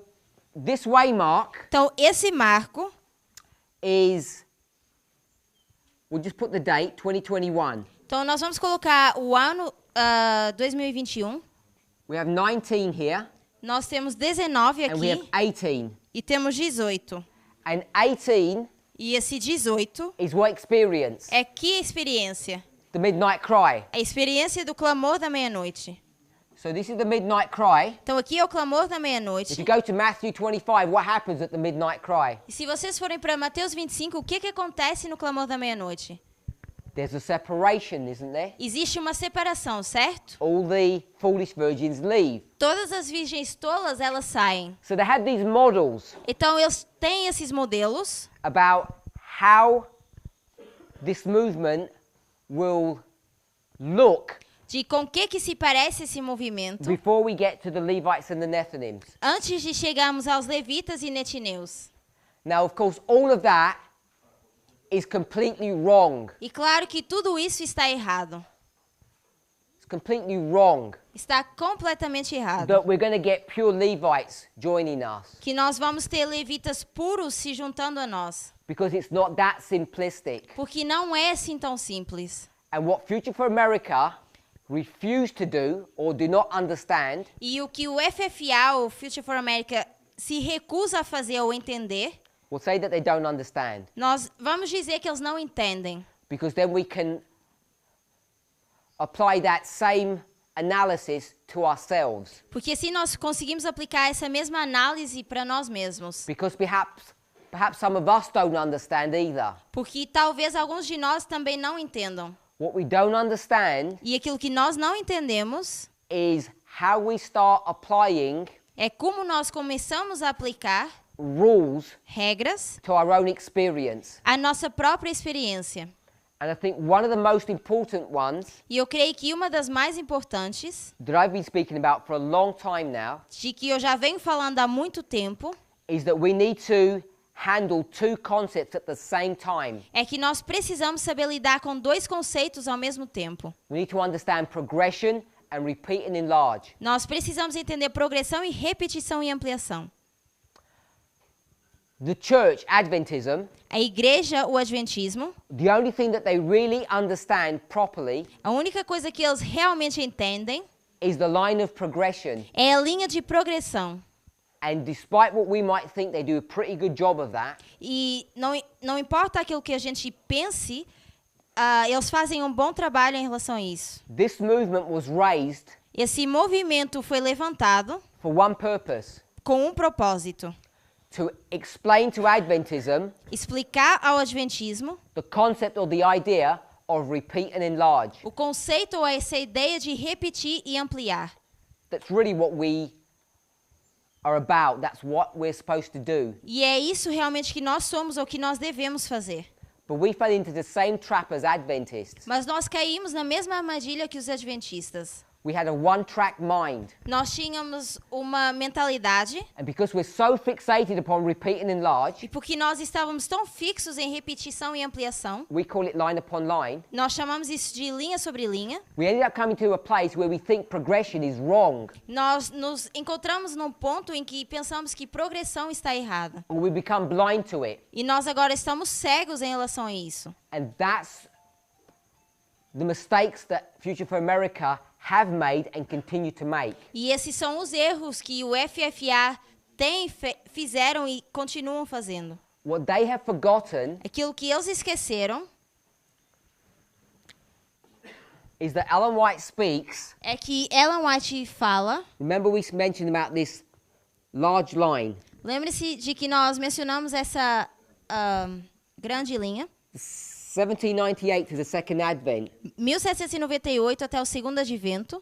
Speaker 1: this waymark
Speaker 2: Então, esse marco,
Speaker 1: is, we'll just put the date, 2021.
Speaker 2: então nós vamos colocar o ano 2021.
Speaker 1: We have 19 here,
Speaker 2: Nós temos 19
Speaker 1: and we have
Speaker 2: aqui
Speaker 1: 18.
Speaker 2: e temos 18.
Speaker 1: And 18
Speaker 2: E esse 18
Speaker 1: is what experience?
Speaker 2: é que experiência?
Speaker 1: The midnight cry.
Speaker 2: A experiência do clamor da meia-noite.
Speaker 1: So this is the midnight cry.
Speaker 2: Então, aqui é o clamor da
Speaker 1: If
Speaker 2: meia-noite.
Speaker 1: you go to Matthew 25, what happens at the midnight cry?
Speaker 2: E se vocês forem para Mateus 25, o que acontece no clamor da meia-noite?
Speaker 1: There's a separation, isn't there?
Speaker 2: Existe uma separação, certo?
Speaker 1: All the foolish virgins leave.
Speaker 2: Todas as virgens tolas, elas saem.
Speaker 1: So they had these models
Speaker 2: Então, eles têm esses modelos
Speaker 1: about how this movement will look
Speaker 2: de com que se parece esse movimento
Speaker 1: before we get to the Levites and the Nethinims.
Speaker 2: antes de chegarmos aos levitas e netineus.
Speaker 1: Now, of course, all of that is completely wrong.
Speaker 2: E claro que tudo isso está errado.
Speaker 1: It's completely wrong
Speaker 2: Está completamente errado.
Speaker 1: that we're going to get pure Levites joining us,
Speaker 2: Que nós vamos ter levitas puros se juntando a nós.
Speaker 1: because it's not that simplistic.
Speaker 2: Porque não é assim tão simples.
Speaker 1: And what Future for America refuse to do or do not understand
Speaker 2: E o que o FFA, o Future for America, se recusa a fazer ou entender,
Speaker 1: will say that they don't understand,
Speaker 2: nós vamos dizer que eles não entendem.
Speaker 1: because then we can apply that same analysis to ourselves,
Speaker 2: Porque se nós conseguimos aplicar essa mesma análise para nós mesmos,
Speaker 1: because perhaps some of us don't understand either.
Speaker 2: porque talvez alguns de nós também não entendam.
Speaker 1: What we don't understand
Speaker 2: E aquilo que nós não entendemos
Speaker 1: is how we start applying
Speaker 2: é como nós começamos a aplicar
Speaker 1: rules
Speaker 2: regras
Speaker 1: to our own experience.
Speaker 2: à nossa própria experiência.
Speaker 1: And I think one of the most important ones
Speaker 2: E eu creio que uma das mais importantes,
Speaker 1: that I've been speaking about for a long time now,
Speaker 2: de que eu já venho falando há muito tempo,
Speaker 1: is that we need to handle two concepts at the same time.
Speaker 2: é que nós precisamos saber lidar com dois conceitos ao mesmo tempo.
Speaker 1: We need to understand progression and repeat and enlarge.
Speaker 2: Nós precisamos entender progressão e repetição e ampliação.
Speaker 1: The church, Adventism,
Speaker 2: A igreja, o adventismo,
Speaker 1: the only thing that they really understand properly
Speaker 2: a única coisa que eles realmente entendem
Speaker 1: is the line of progression.
Speaker 2: é a linha de progressão.
Speaker 1: And despite what we might think, they do a pretty good job of that.
Speaker 2: E não importa aquilo que a gente pense, eles fazem um bom trabalho em relação a isso.
Speaker 1: This movement was raised
Speaker 2: Esse movimento foi levantado
Speaker 1: for one purpose:
Speaker 2: com um propósito:
Speaker 1: to explain to Adventism
Speaker 2: explicar ao adventismo
Speaker 1: the concept or the idea of repeat and enlarge.
Speaker 2: o conceito ou essa ideia de repetir e ampliar.
Speaker 1: That's really what we are about. That's what we're supposed to do.
Speaker 2: E é isso realmente que nós somos ou que nós devemos fazer.
Speaker 1: But we fell into the same trap as Adventists.
Speaker 2: Mas nós caímos na mesma armadilha que os adventistas.
Speaker 1: We had a one-track mind.
Speaker 2: Nós tínhamos uma mentalidade,
Speaker 1: And because we're so fixated upon repeat and
Speaker 2: e
Speaker 1: enlarge,
Speaker 2: porque nós estávamos tão fixos em repetição e ampliação,
Speaker 1: we call it line upon line,
Speaker 2: nós chamamos isso de linha sobre linha.
Speaker 1: we ended up coming to a place where we think progression is wrong.
Speaker 2: Nós nos encontramos num ponto em que pensamos que progressão está errada.
Speaker 1: And we become blind to it.
Speaker 2: E nós agora estamos cegos em relação a isso.
Speaker 1: And that's the mistakes that Future for America have made and continue to make.
Speaker 2: E esses são os erros que o FFA fizeram e continuam fazendo.
Speaker 1: What they have forgotten
Speaker 2: Aquilo que eles esqueceram
Speaker 1: is that Ellen White speaks.
Speaker 2: é que Ellen White fala.
Speaker 1: Remember we mentioned about this large line.
Speaker 2: Lembre-se de que nós mencionamos essa grande linha.
Speaker 1: 1798 to the Second Advent.
Speaker 2: 1798 até o segundo advento.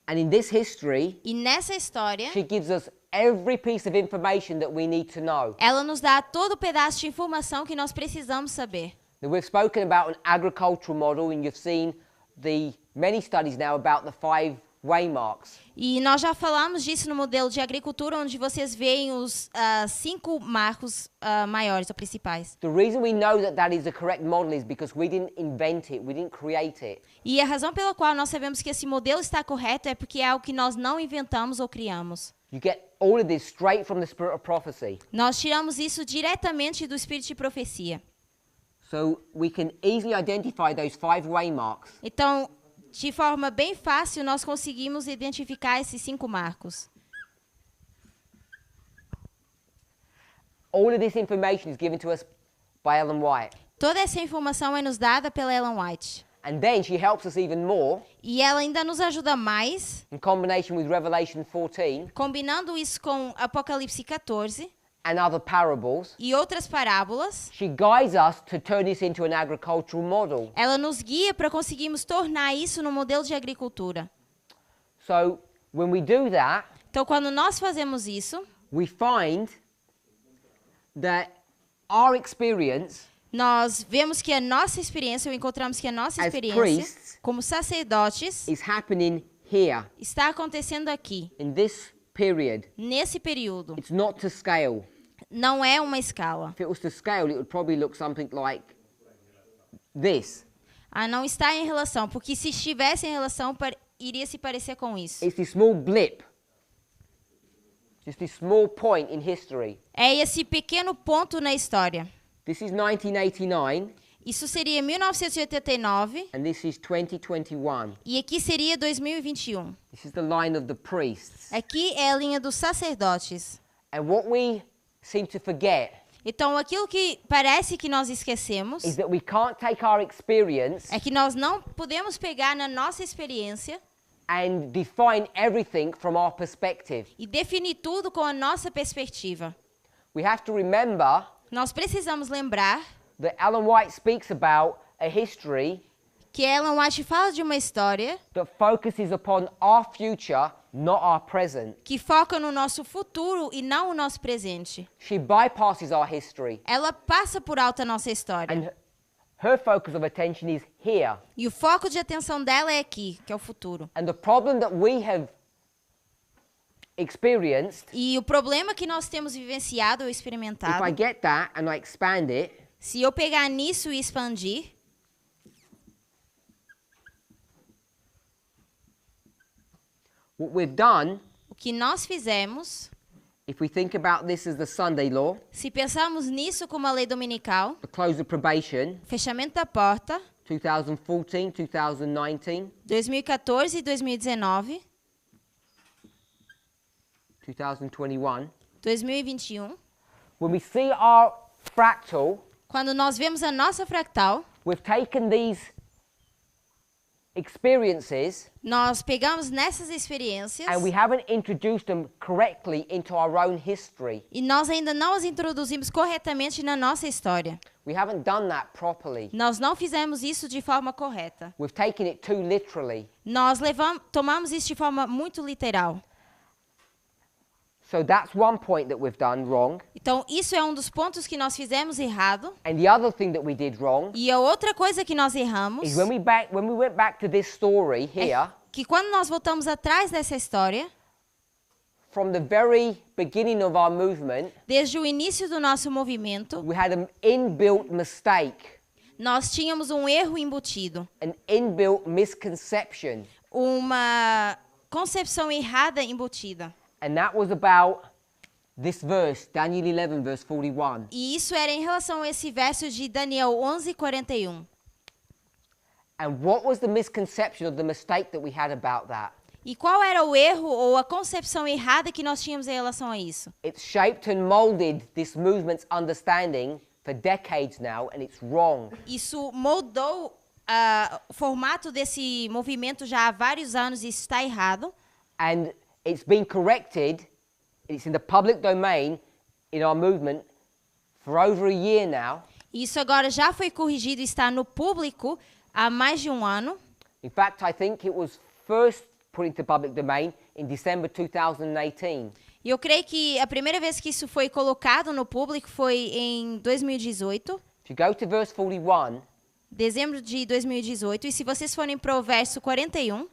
Speaker 1: And in this history,
Speaker 2: E nessa história,
Speaker 1: she gives us every piece of information that we need to know.
Speaker 2: ela nos dá todo o pedaço de informação que nós precisamos saber.
Speaker 1: Now, we've spoken about an agricultural model, and you've seen the many studies now about the 5 waymarks.
Speaker 2: E nós já falamos disso no modelo de agricultura, onde vocês veem os 5 marcos maiores ou principais.
Speaker 1: The reason we know that that is the correct model is because we didn't invent it, we didn't create it.
Speaker 2: E a razão pela qual nós sabemos que esse modelo está correto é porque é algo que nós não inventamos ou criamos.
Speaker 1: You get all of this straight from the spirit of prophecy.
Speaker 2: Nós tiramos isso diretamente do espírito de profecia.
Speaker 1: So we can easily identify those 5 waymarks.
Speaker 2: Então, de forma bem fácil, nós conseguimos identificar esses 5 marcos.
Speaker 1: All of this information is given to us by Ellen White.
Speaker 2: Toda essa informação é nos dada pela Ellen White.
Speaker 1: And then she helps us even more
Speaker 2: E ela ainda nos ajuda mais,
Speaker 1: in combination with Revelation 14
Speaker 2: combinando isso com Apocalipse 14
Speaker 1: and other parables,
Speaker 2: e outras parábolas,
Speaker 1: she guides us to turn this into an agricultural model.
Speaker 2: ela nos guia para conseguirmos tornar isso no modelo de agricultura.
Speaker 1: So when we do that,
Speaker 2: Então, quando nós fazemos isso,
Speaker 1: we find that our experience
Speaker 2: nós vemos que a nossa experiência, ou encontramos que a nossa
Speaker 1: As
Speaker 2: experiência,
Speaker 1: priests,
Speaker 2: como sacerdotes,
Speaker 1: is happening here
Speaker 2: está acontecendo aqui,
Speaker 1: in this period.
Speaker 2: nesse período.
Speaker 1: It's not to scale.
Speaker 2: Não é uma escala.
Speaker 1: If it was to scale, it would probably look something like this.
Speaker 2: Não está em relação, porque se estivesse em relação, iria se parecer com isso.
Speaker 1: It's this small blip, just this small point in history.
Speaker 2: É esse pequeno ponto na história.
Speaker 1: This is 1989,
Speaker 2: Isso seria 1989
Speaker 1: and this is 2021.
Speaker 2: e aqui seria 2021.
Speaker 1: This is the line of the priests.
Speaker 2: Aqui é a linha dos sacerdotes.
Speaker 1: And what we seem to forget
Speaker 2: Então, aquilo que parece que nós esquecemos
Speaker 1: is that we can't take our experience
Speaker 2: é que nós não podemos pegar na nossa experiência
Speaker 1: and define everything from our perspective.
Speaker 2: e definir tudo com a nossa perspectiva.
Speaker 1: We have to remember
Speaker 2: Nós precisamos lembrar
Speaker 1: that Ellen White speaks about a history
Speaker 2: que Ellen White fala de uma história
Speaker 1: that focuses upon our future, not our present.
Speaker 2: que foca no nosso futuro e não o nosso presente.
Speaker 1: She bypasses our history,
Speaker 2: Ela passa por alto a nossa história.
Speaker 1: and her focus of attention is here.
Speaker 2: E o foco de atenção dela é aqui, que é o futuro.
Speaker 1: And the problem that we have experienced,
Speaker 2: E o problema que nós temos vivenciado ou
Speaker 1: if
Speaker 2: experimentado,
Speaker 1: I get that and I expand it,
Speaker 2: se eu pegar nisso e expandir,
Speaker 1: what we've done,
Speaker 2: o que nós fizemos,
Speaker 1: if we think about this as the Sunday law,
Speaker 2: se pensarmos nisso como a lei dominical,
Speaker 1: the close of probation,
Speaker 2: fechamento da porta,
Speaker 1: 2014, 2019,
Speaker 2: 2014 e 2019,
Speaker 1: 2021,
Speaker 2: 2021,
Speaker 1: when we see our fractal,
Speaker 2: quando nós vemos a nossa fractal,
Speaker 1: we've taken these experiences
Speaker 2: nós pegamos nessas experiências
Speaker 1: and we haven't introduced them correctly into our own history.
Speaker 2: e nós ainda não as introduzimos corretamente na nossa história.
Speaker 1: We haven't done that properly.
Speaker 2: Nós não fizemos isso de forma correta.
Speaker 1: We've taken it too literally.
Speaker 2: Nós tomamos isso de forma muito literal.
Speaker 1: So that's one point that we've done wrong.
Speaker 2: Então, isso é um dos pontos que nós fizemos errado.
Speaker 1: And the other thing that we did wrong
Speaker 2: E a outra coisa que nós erramos
Speaker 1: is when we went back to this story
Speaker 2: é
Speaker 1: here,
Speaker 2: que quando nós voltamos atrás dessa história,
Speaker 1: from the very beginning of our movement,
Speaker 2: desde o início do nosso movimento,
Speaker 1: we had an inbuilt mistake,
Speaker 2: nós tínhamos um erro embutido,
Speaker 1: an inbuilt misconception.
Speaker 2: uma concepção errada embutida.
Speaker 1: And that was about this verse, Daniel 11, verse 41.
Speaker 2: E isso era em relação a esse verso de Daniel 11:41.
Speaker 1: And what was the misconception of the mistake that we had about that?
Speaker 2: E qual era o erro ou a concepção errada que nós tínhamos em relação a isso?
Speaker 1: It's shaped and molded this movement's understanding for decades now, and it's wrong.
Speaker 2: Isso moldou o formato desse movimento já há vários anos e isso está errado.
Speaker 1: And it's been corrected, it's in the public domain in our movement for over a year now.
Speaker 2: Isso agora já foi corrigido e está no público há mais de um ano.
Speaker 1: In fact, I think it was first put into public domain in December 2018.
Speaker 2: E eu creio que a primeira vez que isso foi colocado no público foi em 2018,
Speaker 1: If you go to verse 41,
Speaker 2: dezembro de 2018, e se vocês forem para o verso 41,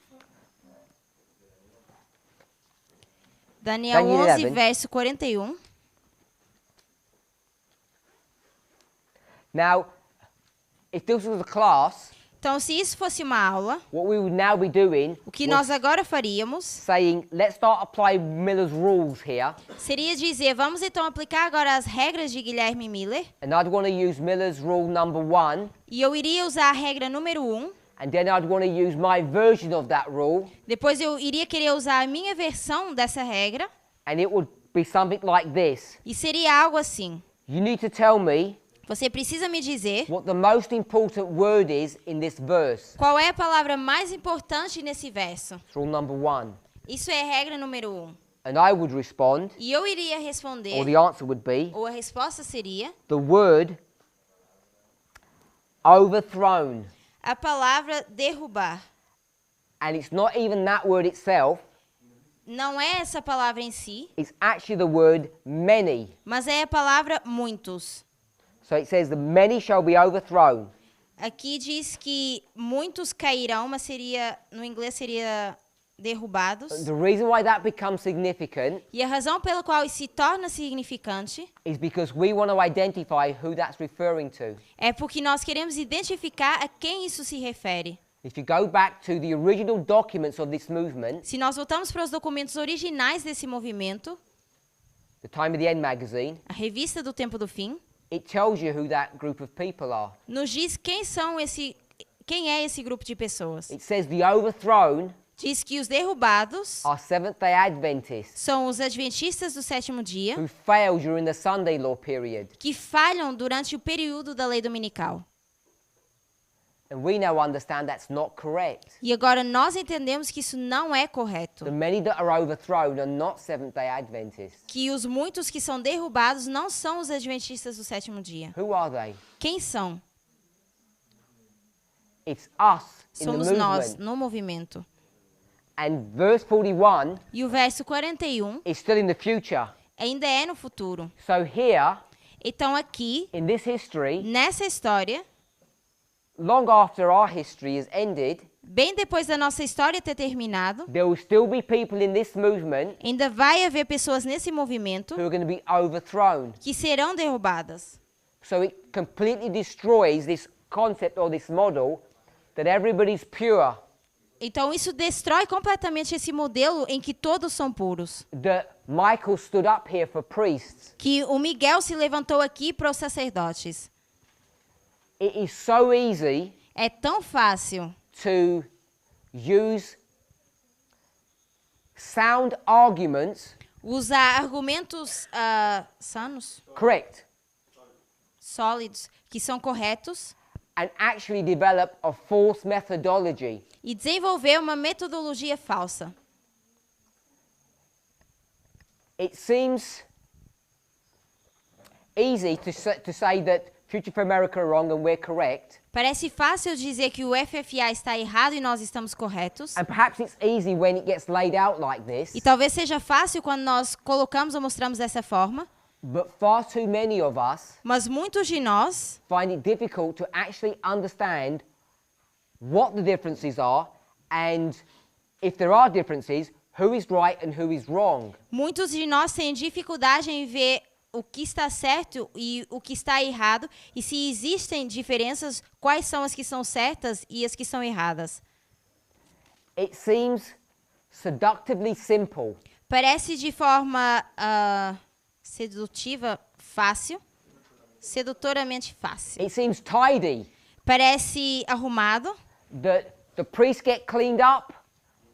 Speaker 2: Daniel 11, verso 41.
Speaker 1: now, if this was a class,
Speaker 2: Então, se isso fosse uma aula,
Speaker 1: what we would now be doing
Speaker 2: o que
Speaker 1: was
Speaker 2: nós agora faríamos
Speaker 1: saying, let's start applying Miller's rules here.
Speaker 2: seria dizer, vamos então aplicar agora as regras de Guilherme Miller,
Speaker 1: And I'd want to use Miller's rule number 1,
Speaker 2: e eu iria usar a regra número 1,
Speaker 1: and then I'd want to use my version of that rule,
Speaker 2: depois eu iria querer usar a minha versão dessa regra,
Speaker 1: and it would be something like this.
Speaker 2: e seria algo assim.
Speaker 1: You need to tell me
Speaker 2: Você precisa me dizer
Speaker 1: what the most important word is in this verse.
Speaker 2: qual é a palavra mais importante nesse verso.
Speaker 1: It's rule number 1.
Speaker 2: Isso é regra número 1.
Speaker 1: And I would respond,
Speaker 2: E eu iria
Speaker 1: or
Speaker 2: responder,
Speaker 1: the answer would be,
Speaker 2: ou a resposta seria,
Speaker 1: the word overthrown.
Speaker 2: a palavra derrubar.
Speaker 1: And it's not even that word itself,
Speaker 2: Não é essa palavra em si,
Speaker 1: it's actually the word many.
Speaker 2: mas é a palavra muitos.
Speaker 1: So it says the many shall be overthrown.
Speaker 2: Aqui diz que muitos cairão, mas seria, no inglês seria derrubados.
Speaker 1: The reason why that becomes significant
Speaker 2: E a razão pela qual isso se torna significante
Speaker 1: is because we want to identify who that's referring to.
Speaker 2: é porque nós queremos identificar a quem isso se refere.
Speaker 1: If you go back to the original documents of this movement,
Speaker 2: Se nós voltamos para os documentos originais desse movimento,
Speaker 1: the Time of the End magazine,
Speaker 2: a revista do Tempo do Fim,
Speaker 1: it tells you who that group of people are.
Speaker 2: nos diz quem é esse grupo de pessoas.
Speaker 1: It says the overthrown
Speaker 2: Diz que os derrubados
Speaker 1: are Seventh-day Adventists
Speaker 2: são os adventistas do sétimo dia,
Speaker 1: who fail during the Sunday law period.
Speaker 2: que falham durante o período da lei dominical.
Speaker 1: And we now understand that's not correct.
Speaker 2: E agora nós entendemos que isso não é correto.
Speaker 1: The many that are overthrown are not Seventh-day Adventists.
Speaker 2: Que os muitos que são derrubados não são os adventistas do sétimo dia.
Speaker 1: Who are they?
Speaker 2: Quem são?
Speaker 1: It's us in the
Speaker 2: Somos nós
Speaker 1: movement.
Speaker 2: no movimento.
Speaker 1: And verse 41
Speaker 2: E o verso 41
Speaker 1: is still in the future.
Speaker 2: ainda é no futuro.
Speaker 1: So here,
Speaker 2: Então aqui,
Speaker 1: in this history,
Speaker 2: nessa história,
Speaker 1: long after our history has ended,
Speaker 2: bem depois da nossa história ter terminado,
Speaker 1: there will still be people in this movement
Speaker 2: ainda vai haver pessoas nesse movimento
Speaker 1: who are going to be overthrown.
Speaker 2: que serão derrubadas.
Speaker 1: So it completely destroys this concept or this model that everybody's pure,
Speaker 2: Então isso destrói completamente esse modelo em que todos são puros.
Speaker 1: that Michael stood up here for priests.
Speaker 2: Que o Miguel se levantou aqui para os sacerdotes.
Speaker 1: It is so easy
Speaker 2: É tão fácil
Speaker 1: to use sound arguments,
Speaker 2: usar argumentos sanos,
Speaker 1: correct,
Speaker 2: sólidos, que são corretos,
Speaker 1: and actually develop a false methodology.
Speaker 2: e desenvolver uma metodologia falsa.
Speaker 1: It seems easy to say that Future for America are wrong and we're correct.
Speaker 2: Parece fácil dizer que o FFA está errado e nós estamos corretos.
Speaker 1: And perhaps it's easy when it gets laid out like this.
Speaker 2: E talvez seja fácil quando nós colocamos ou mostramos dessa forma.
Speaker 1: But far too many of us
Speaker 2: Mas muitos de nós
Speaker 1: find it difficult to actually understand what the differences are, and if there are differences, who is right and who is wrong.
Speaker 2: Muitos de nós têm dificuldade em ver o que está certo e o que está errado, e se existem diferenças, quais são as que são certas e as que são erradas.
Speaker 1: It seems seductively simple,
Speaker 2: Parece de forma sedutiva, fácil, sedutoramente fácil.
Speaker 1: it seems tidy,
Speaker 2: Parece arrumado,
Speaker 1: that the priests get cleaned up,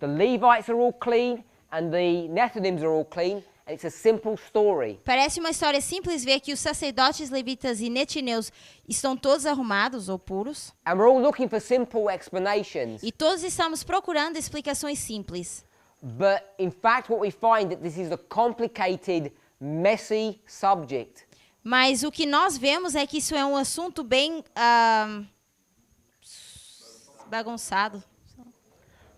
Speaker 1: the Levites are all clean, and the Nethinims are all clean, and it's a simple story.
Speaker 2: parece uma história simples ver que os sacerdotes levitas e netineus estão todos arrumados ou puros,
Speaker 1: And we're all looking for simple explanations.
Speaker 2: e todos estamos procurando explicações simples.
Speaker 1: But in fact, what we find that this is a complicated, messy subject.
Speaker 2: Mas o que nós vemos é que isso é um assunto bem bagunçado.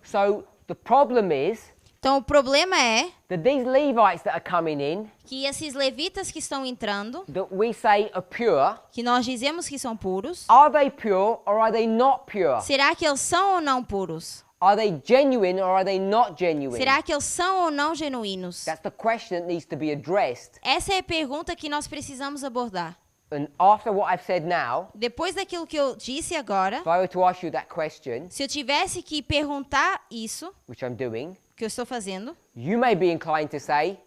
Speaker 1: So the problem is
Speaker 2: Então o problema é
Speaker 1: that these Levites that are coming in,
Speaker 2: que esses levitas que estão entrando,
Speaker 1: that we say are pure,
Speaker 2: que nós dizemos que são puros,
Speaker 1: are they pure or are they not pure?
Speaker 2: será que eles são ou não puros?
Speaker 1: Are they genuine or are they not genuine?
Speaker 2: Será que eles são ou não genuínos?
Speaker 1: That's the question that needs to be addressed.
Speaker 2: Essa é a pergunta que nós precisamos abordar.
Speaker 1: And after what I've said now,
Speaker 2: Depois daquilo que eu disse agora,
Speaker 1: if I were to ask you that question,
Speaker 2: se eu tivesse que perguntar isso,
Speaker 1: which I'm doing,
Speaker 2: que eu estou fazendo,
Speaker 1: you may be inclined to say,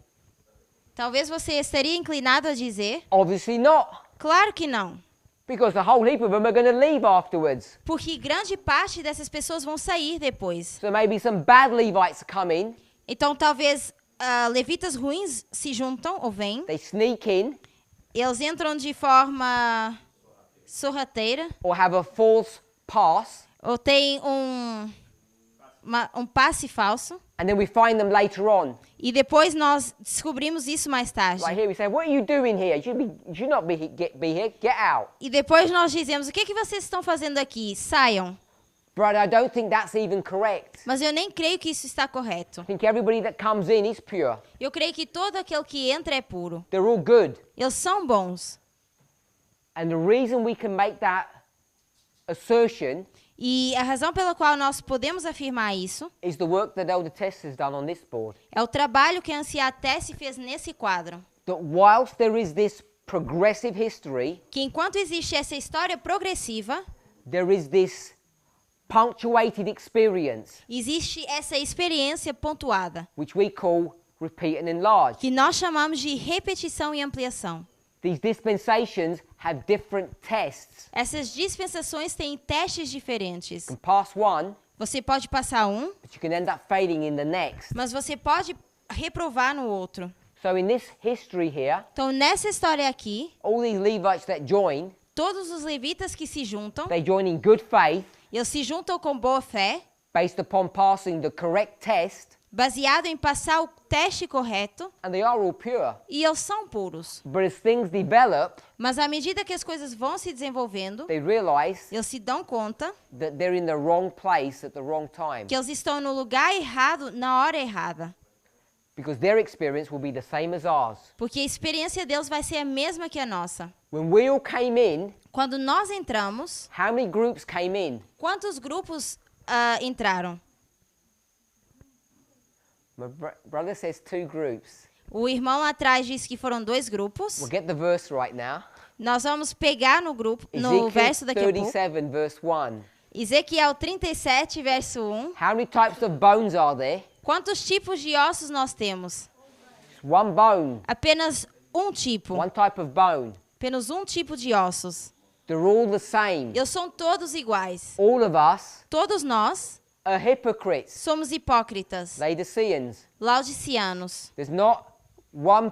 Speaker 2: talvez você estaria inclinado a dizer,
Speaker 1: obviously not,
Speaker 2: claro que não.
Speaker 1: because the whole heap of them are going to leave afterwards.
Speaker 2: Porque grande parte dessas pessoas vão sair depois.
Speaker 1: So maybe some bad Levites come in,
Speaker 2: Então, talvez levitas ruins se juntam ou vêm.
Speaker 1: they sneak in,
Speaker 2: Eles entram de forma sorrateira.
Speaker 1: or have a false pass,
Speaker 2: Ou tem um passe falso.
Speaker 1: And then we find them later on.
Speaker 2: E depois nós descobrimos isso mais tarde.
Speaker 1: Like here we say, what are you doing here? You should not be here. Get out.
Speaker 2: E depois nós dizemos, o que vocês estão fazendo aqui? Saiam.
Speaker 1: Brother, I don't think that's even correct.
Speaker 2: Mas eu nem creio que isso está correto.
Speaker 1: I think everybody that comes in is pure.
Speaker 2: Eu creio que todo aquele que entra é puro.
Speaker 1: They're all good.
Speaker 2: Eles são bons.
Speaker 1: And the reason we can make that assertion
Speaker 2: E a razão pela qual nós podemos afirmar isso
Speaker 1: is the work that Elder Tess has done on this board.
Speaker 2: é o trabalho que a anciã Tessie fez nesse quadro.
Speaker 1: That whilst there is this progressive history,
Speaker 2: Que enquanto existe essa história progressiva,
Speaker 1: there is this punctuated experience,
Speaker 2: existe essa experiência pontuada,
Speaker 1: which we call repeat and enlarge.
Speaker 2: que nós chamamos de repetição e ampliação.
Speaker 1: These dispensations have different tests.
Speaker 2: Essas dispensações têm testes diferentes.
Speaker 1: You can pass one,
Speaker 2: Você pode passar um,
Speaker 1: but you can end up failing in the next.
Speaker 2: mas você pode reprovar no outro.
Speaker 1: So in this history here,
Speaker 2: Então, nessa história aqui,
Speaker 1: all these Levites that join,
Speaker 2: todos os levitas que se juntam,
Speaker 1: they join in good faith,
Speaker 2: eles se juntam com boa fé,
Speaker 1: based upon passing the correct test,
Speaker 2: baseado em passar o teste correto,
Speaker 1: and they are all pure.
Speaker 2: e eles são puros.
Speaker 1: But as things develop,
Speaker 2: Mas à medida que as coisas vão se desenvolvendo,
Speaker 1: they realize
Speaker 2: eles se dão conta
Speaker 1: that they're in the wrong place at the wrong time.
Speaker 2: que eles estão no lugar errado na hora errada.
Speaker 1: Because their experience will be the same as ours.
Speaker 2: Porque a experiência deles vai ser a mesma que a nossa.
Speaker 1: When we all came in,
Speaker 2: Quando nós entramos,
Speaker 1: how many groups came in?
Speaker 2: quantos grupos entraram?
Speaker 1: My brother says 2 groups.
Speaker 2: O irmão lá atrás disse que foram 2 grupos.
Speaker 1: We'll get the verse right now.
Speaker 2: Nós vamos pegar no grupo, no
Speaker 1: Ezekiel
Speaker 2: verso daqui a pouco.
Speaker 1: 37, verse 1.
Speaker 2: Ezequiel 37, verso 1.
Speaker 1: How many types of bones are there?
Speaker 2: Quantos tipos de ossos nós temos?
Speaker 1: Just one bone,
Speaker 2: Apenas um tipo.
Speaker 1: one type of bone.
Speaker 2: Apenas um tipo de ossos.
Speaker 1: They're all the same.
Speaker 2: Eles são todos iguais.
Speaker 1: All of us
Speaker 2: Todos nós
Speaker 1: are hypocrites,
Speaker 2: somos hipócritas,
Speaker 1: Laodiceans.
Speaker 2: laodiceanos.
Speaker 1: There's not one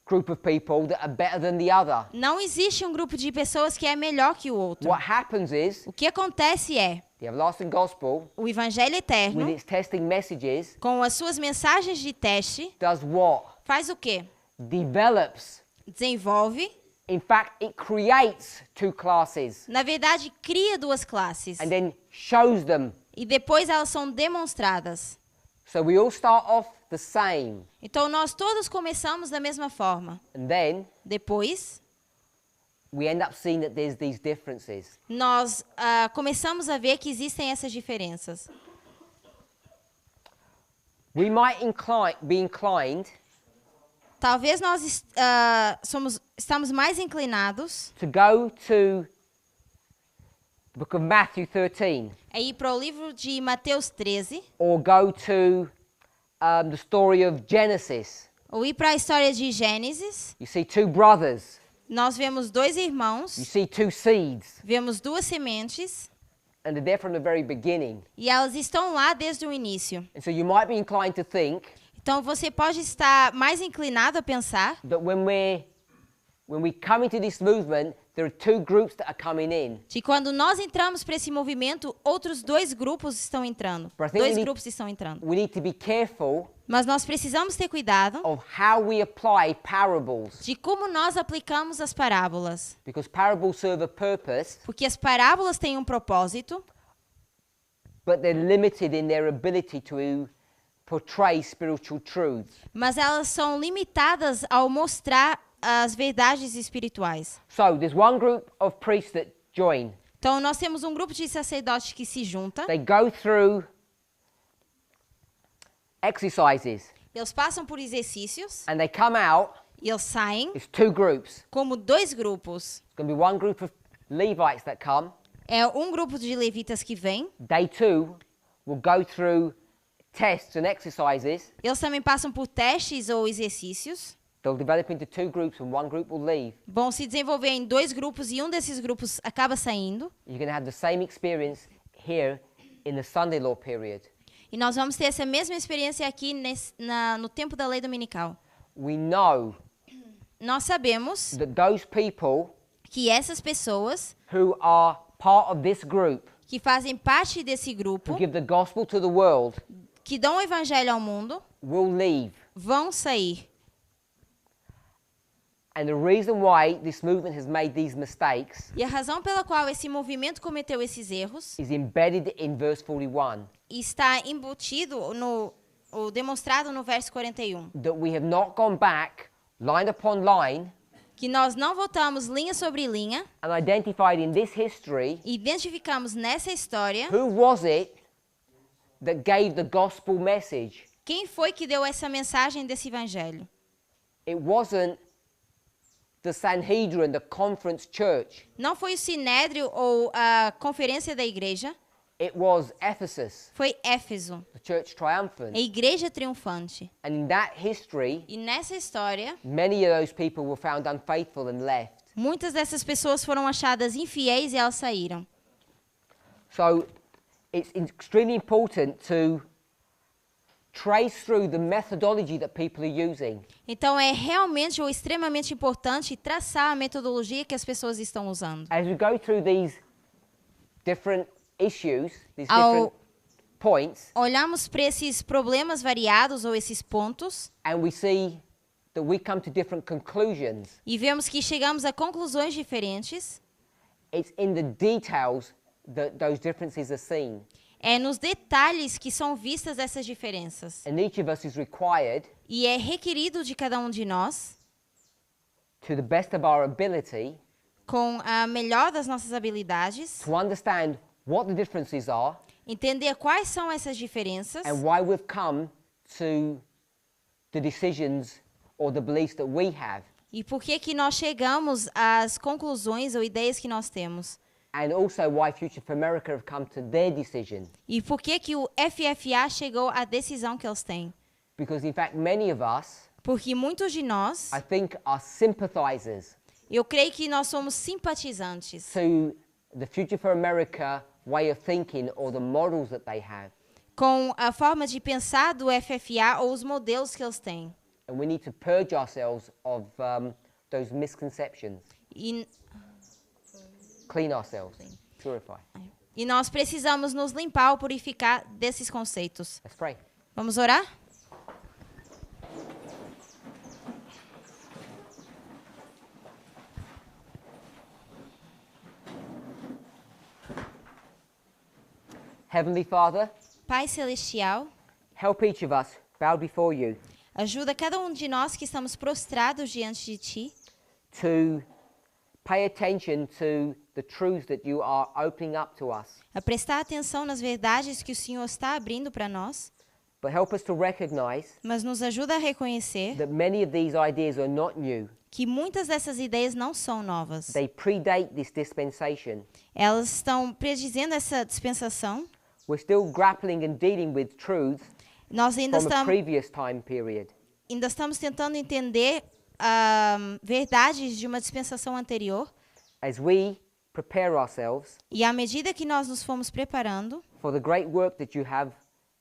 Speaker 1: group of people that are better than the other.
Speaker 2: Não existe um grupo de pessoas que é melhor que o outro.
Speaker 1: What happens is
Speaker 2: O que acontece é,
Speaker 1: the everlasting gospel,
Speaker 2: o Evangelho
Speaker 1: with
Speaker 2: Eterno,
Speaker 1: its testing messages,
Speaker 2: com as suas mensagens de teste,
Speaker 1: does what?
Speaker 2: faz o quê?
Speaker 1: Develops.
Speaker 2: Desenvolve.
Speaker 1: In fact, it creates 2 classes
Speaker 2: Na verdade, cria 2 classes.
Speaker 1: and then shows them.
Speaker 2: E depois elas são demonstradas.
Speaker 1: So we all start off the same.
Speaker 2: Então, nós todos começamos da mesma forma.
Speaker 1: And then
Speaker 2: Depois,
Speaker 1: we end up seeing that there's these differences.
Speaker 2: nós começamos a ver que existem essas diferenças.
Speaker 1: We might be inclined
Speaker 2: Talvez nós estamos mais inclinados
Speaker 1: to go to the book of Matthew 13
Speaker 2: a ir para o livro de Mateus 13,
Speaker 1: or go to the story of Genesis.
Speaker 2: ou ir para a história de Gênesis.
Speaker 1: You see 2 brothers.
Speaker 2: Nós vemos 2
Speaker 1: You
Speaker 2: irmãos,
Speaker 1: see 2 seeds.
Speaker 2: vemos 2 sementes,
Speaker 1: And they're there from the very beginning.
Speaker 2: e elas estão lá desde o início.
Speaker 1: And so you might be inclined to think
Speaker 2: Então, você pode estar mais inclinado a pensar
Speaker 1: that when we come into this movement, there are 2 groups that are coming in.
Speaker 2: que quando nós entramos para esse movimento, outros 2 grupos estão entrando.
Speaker 1: But I think
Speaker 2: 2 grupos estão entrando.
Speaker 1: We need to be careful
Speaker 2: Mas nós precisamos ter cuidado
Speaker 1: of how we apply parables,
Speaker 2: de como nós aplicamos as parábolas.
Speaker 1: because parables serve a purpose,
Speaker 2: Porque as parábolas têm um propósito,
Speaker 1: but they're limited in their ability to portray spiritual truths.
Speaker 2: mas elas são limitadas ao mostrar as verdades espirituais.
Speaker 1: So there's one group of priests that join.
Speaker 2: Então, nós temos um grupo de sacerdotes que se junta,
Speaker 1: They go through exercises
Speaker 2: eles passam por exercícios,
Speaker 1: and they come out.
Speaker 2: e eles saem
Speaker 1: It's 2 groups.
Speaker 2: como 2 grupos.
Speaker 1: It's going to be one group of Levites that come.
Speaker 2: É um grupo de levitas que vem,
Speaker 1: They too will go through tests and exercises.
Speaker 2: eles também passam por testes ou exercícios,
Speaker 1: They'll develop into 2 groups and one group will leave.
Speaker 2: vão se desenvolver em 2 grupos e um desses grupos acaba saindo.
Speaker 1: You're going to have the same experience here in the Sunday law period.
Speaker 2: E nós vamos ter essa mesma experiência aqui no tempo da lei dominical.
Speaker 1: We know
Speaker 2: Nós sabemos
Speaker 1: that those people
Speaker 2: que essas pessoas
Speaker 1: who are part of this group,
Speaker 2: que fazem parte desse
Speaker 1: who
Speaker 2: grupo,
Speaker 1: give the gospel to the world,
Speaker 2: que dão o evangelho ao mundo
Speaker 1: will leave.
Speaker 2: vão sair.
Speaker 1: And the reason why this movement has made these mistakes
Speaker 2: E a razão pela qual esse movimento cometeu esses erros
Speaker 1: is embedded in verse 41.
Speaker 2: está embutido ou demonstrado no verso 41.
Speaker 1: That we have not gone back, line upon line,
Speaker 2: Que nós não voltamos linha sobre linha
Speaker 1: and identified in this history
Speaker 2: e identificamos nessa história
Speaker 1: who was it that gave the gospel message.
Speaker 2: quem foi que deu essa mensagem desse evangelho.
Speaker 1: It wasn't the Sanhedrin, the conference church.
Speaker 2: Não foi o Sinédrio ou a conferência da igreja,
Speaker 1: It was Ephesus,
Speaker 2: foi Éfeso,
Speaker 1: the church triumphant.
Speaker 2: a igreja triunfante.
Speaker 1: And in that history,
Speaker 2: E nessa história,
Speaker 1: many of those people were found unfaithful and left.
Speaker 2: muitas dessas pessoas foram achadas infiéis e elas saíram.
Speaker 1: So it's extremely important to trace through the methodology that people are using.
Speaker 2: Então é realmente ou extremamente importante traçar a metodologia que as pessoas estão usando.
Speaker 1: As we go through these different issues, these
Speaker 2: Ao-
Speaker 1: different points,
Speaker 2: Olhamos para esses problemas variados ou esses pontos
Speaker 1: and we see that we come to different conclusions,
Speaker 2: e vemos que chegamos a conclusões diferentes,
Speaker 1: it's in the details that those differences are seen.
Speaker 2: é nos detalhes que são vistas essas diferenças.
Speaker 1: And each of us is required,
Speaker 2: E é requerido de cada um de nós,
Speaker 1: to the best of our ability,
Speaker 2: com a melhor das nossas habilidades,
Speaker 1: to understand what the differences are
Speaker 2: entender quais são essas diferenças
Speaker 1: and why we've come to the decisions or the beliefs that we have.
Speaker 2: e por que que nós chegamos às conclusões ou ideias que nós temos.
Speaker 1: And also why Future for America have come to their decision.
Speaker 2: E por que que o FFA chegou à decisão que eles têm.
Speaker 1: Because in fact many of us,
Speaker 2: Porque muitos de nós,
Speaker 1: I think, are sympathizers
Speaker 2: eu creio que nós somos simpatizantes
Speaker 1: to the Future for America way of thinking or the models that they have.
Speaker 2: com a forma de pensar do FFA ou os modelos que eles têm.
Speaker 1: And we need to purge ourselves of those misconceptions.
Speaker 2: E,
Speaker 1: Clean ourselves. Purify.
Speaker 2: e nós precisamos nos limpar ou purificar desses conceitos.
Speaker 1: Let's pray.
Speaker 2: Vamos orar?
Speaker 1: Heavenly Father,
Speaker 2: Pai Celestial,
Speaker 1: help each of us bow before you
Speaker 2: ajuda cada um de nós que estamos prostrados diante de Ti
Speaker 1: to pay attention to the truths that you are opening up to us.
Speaker 2: a prestar atenção nas verdades que o Senhor está abrindo para nós,
Speaker 1: But help us to recognize
Speaker 2: mas nos ajuda a reconhecer
Speaker 1: that many of these ideas are not new.
Speaker 2: que muitas dessas ideias não são novas.
Speaker 1: They predate this dispensation.
Speaker 2: Elas estão predizendo essa dispensação.
Speaker 1: We're still grappling and dealing with truths
Speaker 2: Nós ainda
Speaker 1: from a
Speaker 2: estamos,
Speaker 1: previous time period.
Speaker 2: tentando entender verdades de uma dispensação anterior.
Speaker 1: As we prepare ourselves
Speaker 2: E à medida que nós nos fomos preparando
Speaker 1: for the great work that you have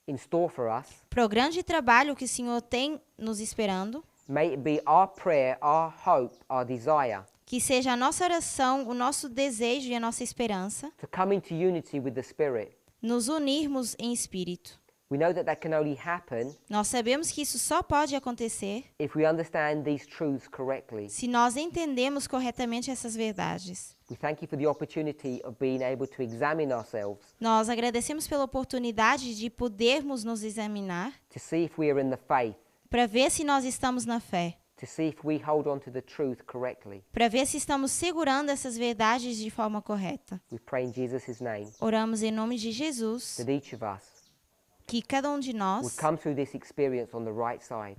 Speaker 1: in store for us,
Speaker 2: para o grande trabalho que o Senhor tem nos esperando,
Speaker 1: may it be our prayer, our hope, our desire
Speaker 2: que seja a nossa oração, o nosso desejo e a nossa esperança,
Speaker 1: to come into unity with the Spirit.
Speaker 2: nos unirmos em espírito.
Speaker 1: We know that can only happen
Speaker 2: Nós sabemos que isso só pode acontecer
Speaker 1: if we understand these truths correctly.
Speaker 2: se nós entendemos corretamente essas verdades.
Speaker 1: We thank you for the opportunity of being able to examine ourselves
Speaker 2: Nós agradecemos pela oportunidade de podermos nos examinar
Speaker 1: to see if we are in the faith,
Speaker 2: para ver se nós estamos na fé,
Speaker 1: to see if we hold on to the truth correctly.
Speaker 2: para ver se estamos segurando essas verdades de forma correta.
Speaker 1: We pray in Jesus' name
Speaker 2: Oramos em nome de Jesus,
Speaker 1: that each of us
Speaker 2: que cada um de
Speaker 1: would
Speaker 2: nós
Speaker 1: come through this experience on the right side.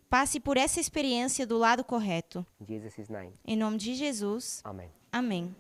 Speaker 2: passe por essa experiência do lado correto.
Speaker 1: In Jesus' name,
Speaker 2: Em nome de Jesus,
Speaker 1: amen.
Speaker 2: amém.